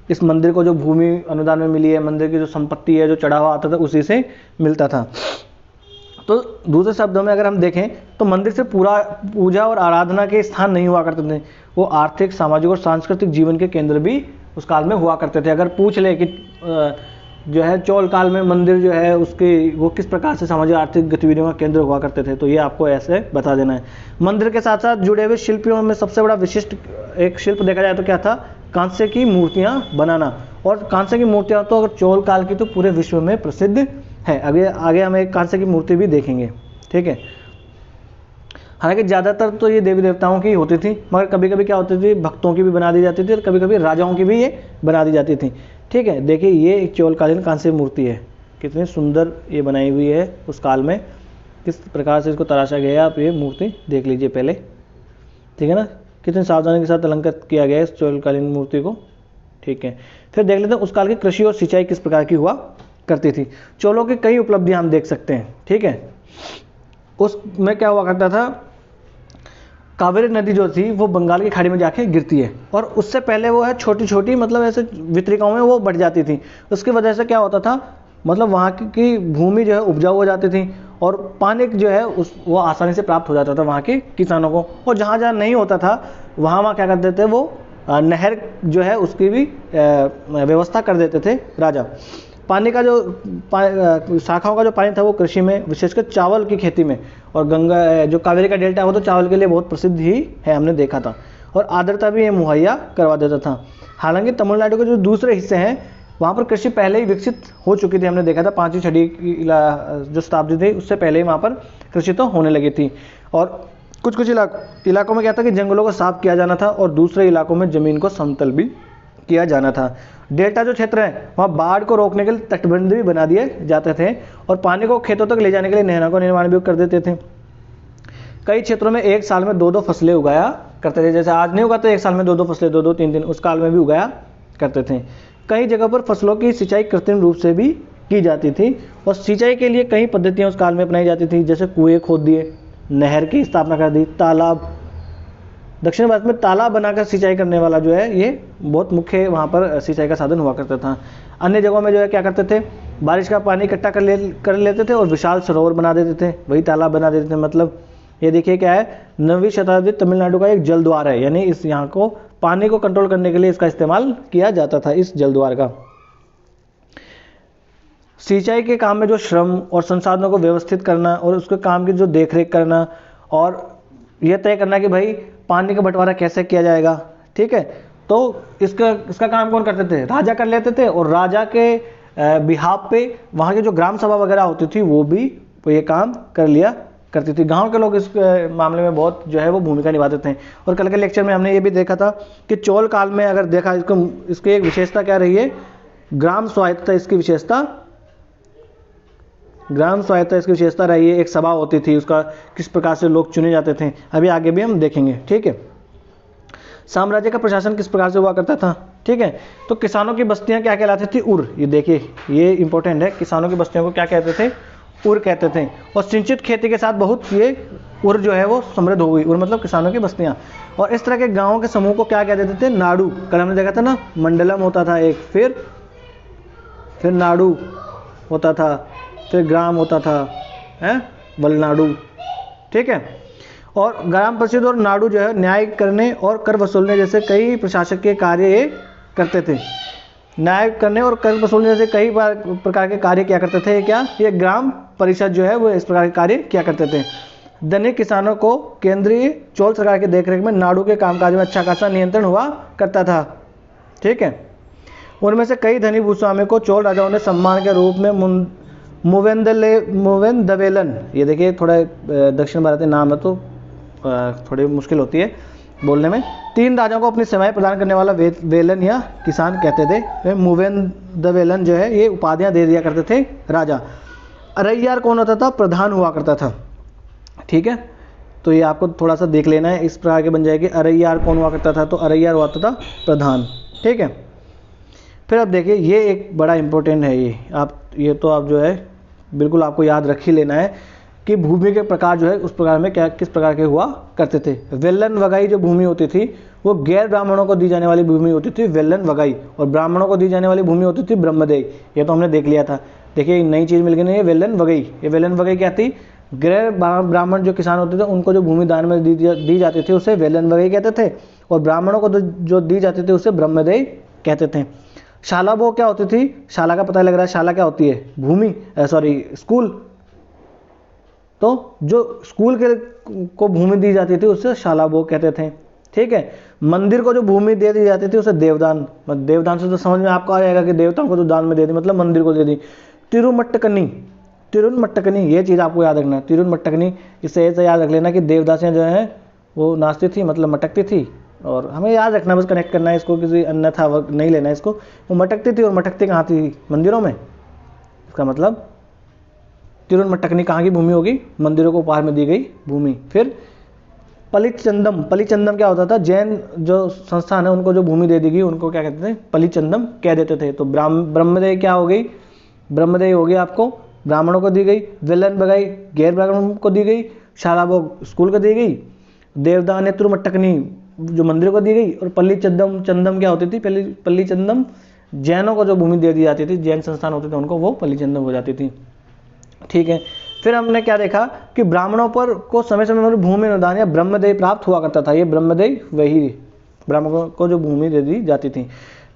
इस मंदिर को जो भूमि अनुदान में मिली है, मंदिर की जो संपत्ति है, जो चढ़ावा आता था उसी से मिलता था। तो दूसरे शब्दों में अगर हम देखें तो मंदिर से पूरा पूजा और आराधना के स्थान नहीं हुआ करते थे, वो आर्थिक, सामाजिक और सांस्कृतिक जीवन के केंद्र भी उस काल में हुआ करते थे। अगर पूछ ले कि जो है चोल काल में मंदिर जो है उसकी वो किस प्रकार से सामाजिक आर्थिक गतिविधियों का केंद्र हुआ करते थे, तो ये आपको ऐसे बता देना है। मंदिर के साथ साथ जुड़े हुए शिल्पियों में सबसे बड़ा विशिष्ट एक शिल्प देखा जाए तो क्या था, कांस्य की मूर्तियां बनाना। और कांस्य की मूर्तियां तो अगर चोल काल की तो पूरे विश्व में प्रसिद्ध है। आगे हम एक कांस्य की मूर्ति भी देखेंगे, ठीक है। हालांकि ज़्यादातर तो ये देवी देवताओं की होती थी, मगर कभी कभी क्या होती थी, भक्तों की भी बना दी जाती थी और कभी कभी राजाओं की भी ये बना दी जाती थी, ठीक है। देखिए ये एक चोलकालीन कांस्य मूर्ति है, कितनी सुंदर ये बनाई हुई है उस काल में, किस प्रकार से इसको तराशा गया है, आप ये मूर्ति देख लीजिए पहले, ठीक है ना। कितनी सावधानी के साथ अलंकृत किया गया है इस चोलकालीन मूर्ति को, ठीक है। फिर देख लेते हैं उस काल की कृषि और सिंचाई किस प्रकार की हुआ करती थी। चोलों की कई उपलब्धियां हम देख सकते हैं, ठीक है। उसमें क्या हुआ करता था, कावेरी नदी जो थी वो बंगाल की खाड़ी में जाके गिरती है, और उससे पहले वो है छोटी छोटी मतलब ऐसे वितरिकाओं में वो बढ़ जाती थी। उसकी वजह से क्या होता था, मतलब वहाँ की भूमि जो है उपजाऊ हो जाती थी और पानी जो है वो आसानी से प्राप्त हो जाता था वहाँ के किसानों को। और जहाँ जहाँ नहीं होता था वहाँ क्या करते थे, वो नहर जो है उसकी भी व्यवस्था कर देते थे राजा। पानी का जो शाखाओं का जो पानी था वो कृषि में, विशेषकर चावल की खेती में, और गंगा जो कावेरी का डेल्टा है वो तो चावल के लिए बहुत प्रसिद्ध ही है, हमने देखा था। और आर्द्रता भी ये मुहैया करवा देता था। हालांकि तमिलनाडु के जो दूसरे हिस्से हैं वहाँ पर कृषि पहले ही विकसित हो चुकी थी, हमने देखा था 5वीं 6वीं जो शताब्दी थी उससे पहले ही वहाँ पर कृषि तो होने लगी थी। और कुछ कुछ इलाकों में क्या था कि जंगलों को साफ किया जाना था और दूसरे इलाकों में ज़मीन को समतल भी किया जाना था। डेल्टा जो क्षेत्र है वहाँ बाढ़ को रोकने के लिए तटबंध भी बना दिए जाते थे और पानी को खेतों तक ले जाने के लिए नहरों का निर्माण भी कर देते थे। कई क्षेत्रों में एक साल में 2-2 फसलें उगाया करते थे, जैसे आज नहीं उगाते एक साल में 2-2 फसलें, 2-2 3-3, उस काल में भी उगाया करते थे। कई जगह पर फसलों की सिंचाई कृत्रिम रूप से भी की जाती थी और सिंचाई के लिए कई पद्धतियाँ उस काल में अपनाई जाती थी, जैसे कुएँ खोद दिए, नहर की स्थापना कर दी, तालाब। दक्षिण भारत में तालाब बनाकर सिंचाई करने वाला जो है ये बहुत मुख्य वहाँ पर सिंचाई का साधन हुआ करता था। अन्य जगहों में जो है क्या करते थे, बारिश का पानी इकट्ठा कर लेते थे और विशाल सरोवर बना देते थे, वही तालाब बना देते थे। मतलब ये देखिए क्या है, 9वीं शताब्दी तमिलनाडु का एक जल द्वार है, यानी इस यहाँ को पानी को कंट्रोल करने के लिए इसका इस्तेमाल किया जाता था, इस जल द्वार का। सिंचाई के काम में जो श्रम और संसाधनों को व्यवस्थित करना और उसके काम की जो देखरेख करना और यह तय करना कि भाई पानी का बंटवारा कैसे किया जाएगा, ठीक है। तो इसका काम कौन करते थे, राजा कर लेते थे। और राजा के बिहाफ पे वहाँ की जो ग्राम सभा वगैरह होती थी वो भी ये काम कर लिया करती थी। गांव के लोग इस मामले में बहुत जो है वो भूमिका निभाते थे। और कल के लेक्चर में हमने ये भी देखा था कि चोल काल में अगर देखा इसकी एक विशेषता क्या रही है, ग्राम स्वायत्तता इसकी विशेषता रही है। एक सभा होती थी, उसका किस प्रकार से लोग चुने जाते थे, अभी आगे भी हम देखेंगे, ठीक है। साम्राज्य का प्रशासन किस प्रकार से हुआ करता था, ठीक है। तो किसानों की बस्तियां क्या कहलाती थी, उर। ये देखिए ये इंपॉर्टेंट है, किसानों की बस्तियों को क्या कहते थे, उर कहते थे। और सिंचित खेती के साथ बहुत ये उर जो है वो समृद्ध हो गई। उर मतलब किसानों की बस्तियां। और इस तरह के गाँवों के समूह को क्या कह देते थे, नाडु। कल हमने देखा था ना, मंडलम होता था एक, फिर नाडु होता था, फिर ग्राम होता था, वलनाडु, ठीक है। और ग्राम परिषद और नाडु जो है न्याय करने और कर वसूलने जैसे कई प्रशासकीय कार्य ये करते थे। न्याय करने और कर वसूलने जैसे कई प्रकार के कार्य किया करते थे। क्या ये ग्राम परिषद जो है वो इस प्रकार के कार्य किया करते थे। धनिक किसानों को केंद्रीय चोल सरकार की देखरेख में नाडु के कामकाज में अच्छा खासा नियंत्रण हुआ करता था, ठीक है। उनमें से कई धनी भूस्वामी को चोल राजाओं ने सम्मान के रूप में मुवेंदवेलन, ये देखिए थोड़ा दक्षिण भारतीय नाम है तो थोड़ी मुश्किल होती है बोलने में। 3 राजाओं को अपनी सेवाएं प्रदान करने वाला वेलन या किसान कहते थे। मुवेंदवेलन जो है ये उपाधियां दे दिया करते थे राजा। अरैयार कौन होता था, प्रधान हुआ करता था, ठीक है। तो ये आपको थोड़ा सा देख लेना है, इस प्रकार के बन जाएगी। अरैयार कौन हुआ करता था, तो अरैयार हुआ था प्रधान, ठीक है। फिर अब देखिए ये एक बड़ा इंपॉर्टेंट है, ये तो आप जो है बिल्कुल आपको याद रख ही लेना है कि भूमि के प्रकार जो है उस प्रकार में किस प्रकार के हुआ करते थे। वेलन वगाई जो भूमि होती थी वो गैर ब्राह्मणों को दी जाने वाली भूमि होती थी, वेलन वगाई। और ब्राह्मणों को दी जाने वाली भूमि होती थी ब्रह्मदेय। ये तो हमने देख लिया था। देखिए नई चीज़ मिल गई नहीं, वेलन वगई। ये वेलन वगई क्या थी, गैर ब्राह्मण जो किसान होते थे उनको जो भूमि दान में दी जाती थी उसे वेलन वगई कहते थे, और ब्राह्मणों को जो दी जाती थी उसे ब्रह्मदेय कहते थे। शाला वो क्या होती थी, शाला का पता लग रहा है, शाला क्या होती है, भूमि, सॉरी स्कूल। तो जो स्कूल के को भूमि दी जाती थी उसे शाला वो कहते थे, ठीक है। मंदिर को जो भूमि दे दी जाती थी उसे देवदान, देवदान से तो समझ में आपको आ जाएगा कि देवताओं को तो दान में दे दी, मतलब मंदिर को दे दी। तिरुमट्टकनी, तिरुनमट्टकनी ये चीज़ आपको याद रखना है, तिरुनमट्टकनी, इससे ऐसा याद रख लेना कि देवदासियाँ जो हैं वो नाचती थी, मतलब मटकती थी, और हमें याद रखना, बस कनेक्ट करना है इसको, किसी अन्यथा नहीं लेना है इसको। वो मटकती थी, और मटकती कहाँ थी, मंदिरों में। इसका मतलब तिरुनमट्टकनी कहाँ की भूमि होगी, मंदिरों को उपहार में दी गई भूमि। फिर पलिचंदम, पलिचंदम क्या होता था, जैन जो संस्थान है उनको जो भूमि दे दी गई उनको क्या कहते थे, पलिचंदम कह देते थे। तो ब्रह्मदेय क्या हो गई, ब्रह्मदेय हो गई आपको ब्राह्मणों को दी गई, विलन बगाई गैर ब्राह्मणों को दी गई, शालाभोग स्कूल को दी गई, देवदान या तिरुमट्टकनी जो मंदिरों को दी गई, और पल्लीचंदम, चंदम क्या होती थी, पल्लीचंदम जैनों को जो भूमि दे दी जाती थी, जैन संस्थान होते थे उनको, वो पल्लीचंदम हो जाती थी, ठीक है। फिर हमने क्या देखा कि ब्राह्मणों पर को समय समय पर भूमि अनुदान या ब्रह्मदेय प्राप्त हुआ करता था। ये ब्रह्मदेय वही ब्राह्मणों को जो भूमि दे दी जाती थी।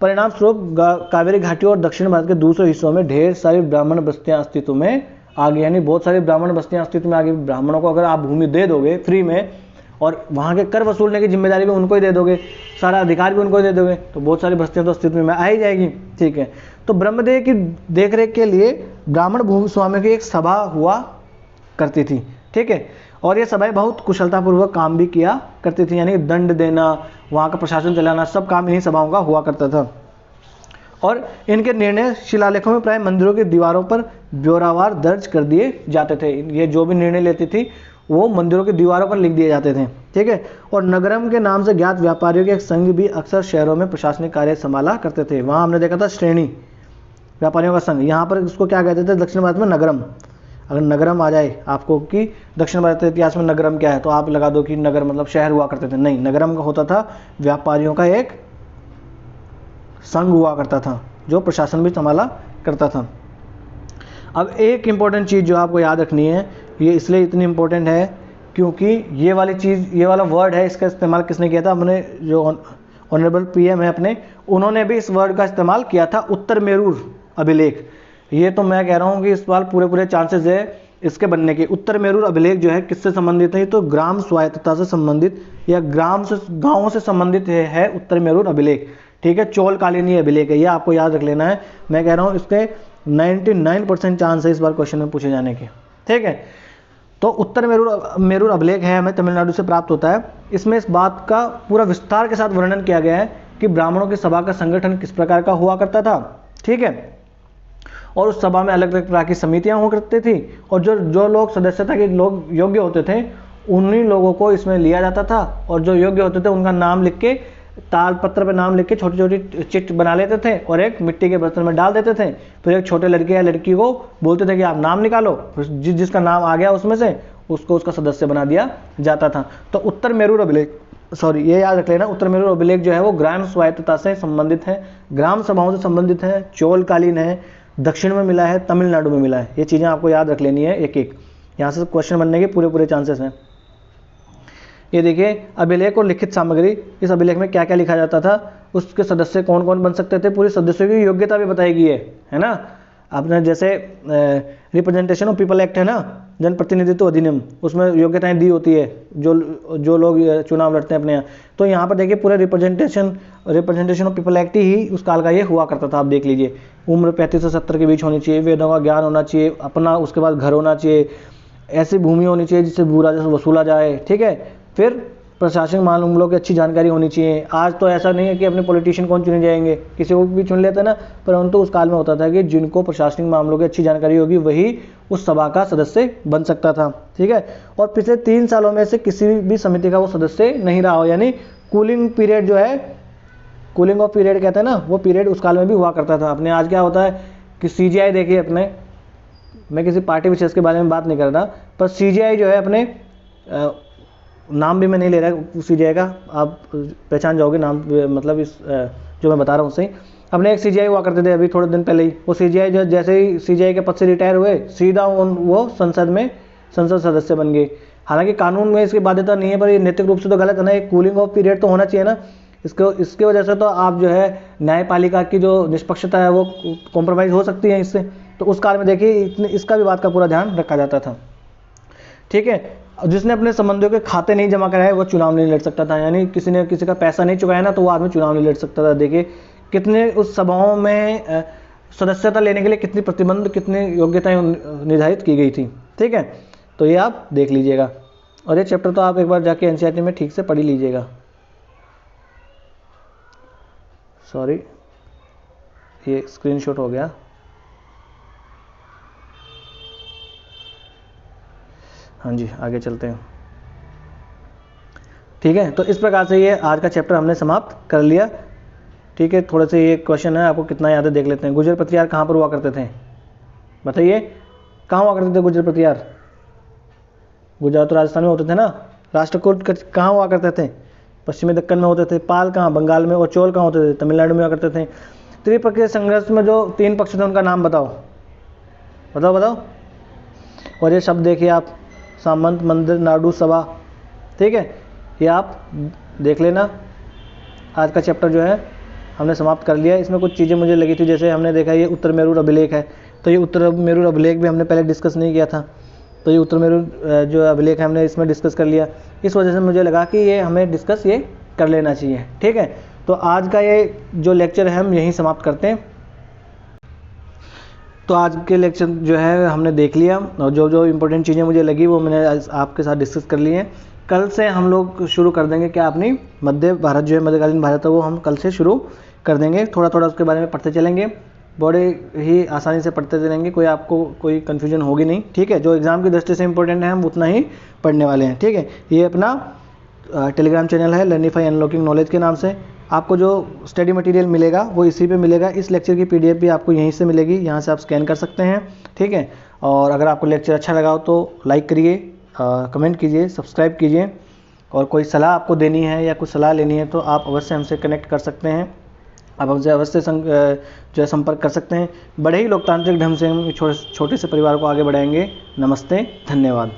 परिणाम स्वरूप कावेरी घाटी और दक्षिण भारत के दूसरे हिस्सों में ढेर सारी ब्राह्मण बस्तियां अस्तित्व में आ गई, यानी बहुत सारी ब्राह्मण बस्तियां अस्तित्व में आ गई। ब्राह्मणों को अगर आप भूमि दे दोगे फ्री में, और वहाँ के कर वसूलने की जिम्मेदारी भी उनको ही दे दोगे, सारा अधिकार भी उनको ही दे दोगे, तो बहुत सारी बस्तियां तो अस्तित्व में आ ही जाएगी, ठीक है। तो ब्रह्मदेय की देखरेख के लिए ब्राह्मण भूमि स्वामी की एक सभा हुआ करती थी, ठीक है। और ये सभाएं बहुत कुशलतापूर्वक काम भी किया करती थी, यानी दंड देना, वहाँ का प्रशासन चलाना, सब काम इन्हीं सभाओं का हुआ करता था। और इनके निर्णय शिलालेखों में प्राय मंदिरों की दीवारों पर ब्यौरावार दर्ज कर दिए जाते थे। ये जो भी निर्णय लेती थी वो मंदिरों की दीवारों पर लिख दिए जाते थे, ठीक है। और नगरम के नाम से ज्ञात व्यापारियों के एक संघ भी अक्सर शहरों में प्रशासनिक कार्य संभाला करते थे। वहाँ हमने देखा था श्रेणी व्यापारियों का संघ, यहाँ पर इसको क्या कहते थे, दक्षिण भारत में नगरम। अगर नगरम आ जाए आपको कि दक्षिण भारत के इतिहास में नगरम क्या है, तो आप लगा दो कि नगर मतलब शहर हुआ करते थे, नहीं, नगरम का होता था व्यापारियों का एक संघ हुआ करता था जो प्रशासन भी संभाला करता था। अब एक इम्पॉर्टेंट चीज़ जो आपको याद रखनी है, ये इसलिए इतनी इम्पोर्टेंट है क्योंकि ये वाली चीज़, ये वाला वर्ड है, इसका इस्तेमाल किसने किया था, हमने जो ऑनरेबल पीएम है अपने, उन्होंने भी इस वर्ड का इस्तेमाल किया था, उत्तर मेरूर अभिलेख। ये तो मैं कह रहा हूँ कि इस बार पूरे चांसेस है इसके बनने के। उत्तर मेरूर अभिलेख जो है किससे संबंधित है, तो ग्राम स्वायत्तता से संबंधित या ग्राम से गाँवों से संबंधित है उत्तर मेरूर अभिलेख, ठीक है। चोल कालीनी अभिलेख है, ये आपको याद रख लेना है। मैं कह रहा हूँ इसके 99% चांस है इस बार क्वेश्चन में पूछे जाने के, ठीक है। तो उत्तर मेरूर अभिलेख है, हमें तमिलनाडु से प्राप्त होता है। इसमें इस बात का पूरा विस्तार के साथ वर्णन किया गया है कि ब्राह्मणों की सभा का संगठन किस प्रकार का हुआ करता था, ठीक है। और उस सभा में अलग अलग प्रकार की समितियां हुआ करती थी, और जो लोग सदस्यता के लोग योग्य होते थे उन्हीं लोगों को इसमें लिया जाता था, और जो योग्य होते थे उनका नाम लिख के, तालपत्र पे नाम लिख के छोटी छोटी चिट बना लेते थे और एक मिट्टी के बर्तन में डाल देते थे। फिर एक छोटे लड़के या लड़की को बोलते थे कि आप नाम निकालो, जिसका नाम आ गया उसमें से उसको उसका सदस्य बना दिया जाता था। तो उत्तर मेरूर अभिलेख, सॉरी ये याद रख लेना, उत्तर मेरूर अभिलेख जो है वो ग्राम स्वायत्तता से संबंधित है, ग्राम सभाओं से संबंधित है, चोलकालीन है, दक्षिण में मिला है, तमिलनाडु में मिला है। ये चीज़ें आपको याद रख लेनी है एक एक, यहाँ से क्वेश्चन बनने के पूरे चांसेस हैं। ये देखिए अभिलेख और लिखित सामग्री, इस अभिलेख में क्या क्या लिखा जाता था, उसके सदस्य कौन कौन बन सकते थे, पूरी सदस्यों की योग्यता भी बताई गई है ना। आपने जैसे रिप्रेजेंटेशन ऑफ पीपल एक्ट है ना, जनप्रतिनिधित्व अधिनियम, उसमें योग्यताएं दी होती है जो लोग चुनाव लड़ते हैं अपने यहाँ। तो यहाँ पर देखिए पूरे रिप्रेजेंटेशन ऑफ पीपल एक्ट ही उस काल का ये हुआ करता था। आप देख लीजिए, उम्र 35 से 70 के बीच होनी चाहिए, वेदों का ज्ञान होना चाहिए अपना, उसके बाद घर होना चाहिए, ऐसी भूमि होनी चाहिए जिससे भू राजस्व वसूला जाए, ठीक है। फिर प्रशासनिक मामलों की अच्छी जानकारी होनी चाहिए। आज तो ऐसा नहीं है कि अपने पॉलिटिशियन कौन चुने जाएंगे, किसी को भी चुन लेते हैं ना, परंतु उस काल में होता था कि जिनको प्रशासनिक मामलों की अच्छी जानकारी होगी वही उस सभा का सदस्य बन सकता था, ठीक है। और पिछले 3 सालों में से किसी भी समिति का वो सदस्य नहीं रहा हो, यानी कूलिंग पीरियड जो है, कूलिंग ऑफ पीरियड कहते हैं ना, वो पीरियड उस काल में भी हुआ करता था। अपने आज क्या होता है कि CGI देखिए अपने, मैं किसी पार्टी विशेष के बारे में बात नहीं कर रहा, पर CGI जो है अपने, नाम भी मैं नहीं ले रहा CGI का, आप पहचान जाओगे नाम, मतलब इस जो मैं बता रहा हूँ उससे। अपने एक CGI हुआ करते थे अभी थोड़े दिन पहले ही, वो CGI जो जैसे ही CGI के पद से रिटायर हुए सीधा वो संसद सदस्य बन गए। हालांकि कानून में इसकी बाध्यता नहीं है, पर ये नैतिक रूप से तो गलत है ना, एक कूलिंग ऑफ पीरियड तो होना चाहिए ना, इसके वजह से तो आप जो है न्यायपालिका की जो निष्पक्षता है वो कॉम्प्रोमाइज़ हो सकती है इससे। तो उस काल में देखिए इसका भी बात का पूरा ध्यान रखा जाता था, ठीक है। जिसने अपने संबंधियों के खाते नहीं जमा कराए वो चुनाव नहीं लड़ सकता था, यानी किसी ने किसी का पैसा नहीं चुकाया ना तो वो आदमी चुनाव नहीं लड़ सकता था। देखिए कितने उस सभाओं में सदस्यता लेने के लिए कितनी प्रतिबंध, कितनी योग्यताएं निर्धारित की गई थी, ठीक है। तो ये आप देख लीजिएगा, और ये चैप्टर तो आप एक बार जाके एनसीईआरटी में ठीक से पढ़ ही लीजिएगा। सॉरी, ये स्क्रीनशॉट हो गया। हाँ जी, आगे चलते हैं, ठीक है। तो इस प्रकार से ये आज का चैप्टर हमने समाप्त कर लिया, ठीक है। थोड़े से ये क्वेश्चन है, आपको कितना याद है देख लेते हैं। गुर्जर प्रतिहार कहाँ पर हुआ करते थे, बताइए कहाँ हुआ करते थे गुर्जर प्रतिहार? गुजरात तो राजस्थान में होते थे ना। राष्ट्रकूट कहाँ हुआ करते थे? पश्चिमी दक्कन में होते थे। पाल कहाँ? बंगाल में। और चोल कहाँ होते थे? तमिलनाडु में हुआ करते थे। त्रिपक्षीय संघर्ष में जो 3 पक्ष थे उनका नाम बताओ, बताओ बताओ। और ये शब्द देखिए आप, सामंत, मंदिर, नाडू, सभा, ठीक है। ये आप देख लेना। आज का चैप्टर जो है हमने समाप्त कर लिया। इसमें कुछ चीज़ें मुझे लगी थी, जैसे हमने देखा ये उत्तर मेरू अभिलेख है, तो ये उत्तर मेरू अभिलेख भी हमने पहले डिस्कस नहीं किया था, तो ये उत्तर मेरू जो अभिलेख है हमने इसमें डिस्कस कर लिया। इस वजह से मुझे लगा कि ये हमें डिस्कस ये कर लेना चाहिए, ठीक है। तो आज का ये जो लेक्चर है हम यहीं समाप्त करते हैं। तो आज के लेक्चर जो है हमने देख लिया, और जो जो इम्पोर्टेंट चीज़ें मुझे लगी वो मैंने आपके साथ डिस्कस कर ली हैं। कल से हम लोग शुरू कर देंगे क्या अपनी मध्य भारत जो है, मध्यकालीन भारत है, वो हम कल से शुरू कर देंगे। थोड़ा थोड़ा उसके बारे में पढ़ते चलेंगे, बड़े ही आसानी से पढ़ते चलेंगे, कोई आपको कोई कन्फ्यूजन होगी नहीं, ठीक है। जो एग्ज़ाम की दृष्टि से इंपॉर्टेंट है हम उतना ही पढ़ने वाले हैं, ठीक है। ये अपना टेलीग्राम चैनल है लर्निफाई अनलॉकिंग नॉलेज के नाम से। आपको जो स्टडी मटेरियल मिलेगा वो इसी पे मिलेगा। इस लेक्चर की PDF भी आपको यहीं से मिलेगी, यहाँ से आप स्कैन कर सकते हैं, ठीक है। और अगर आपको लेक्चर अच्छा लगा हो तो लाइक करिए, कमेंट कीजिए, सब्सक्राइब कीजिए, और कोई सलाह आपको देनी है या कुछ सलाह लेनी है तो आप अवश्य हमसे कनेक्ट कर सकते हैं, आप हमसे अवश्य जो है संपर्क कर सकते हैं। बड़े ही लोकतांत्रिक ढंग से हम छोटे से परिवार को आगे बढ़ाएंगे। नमस्ते, धन्यवाद।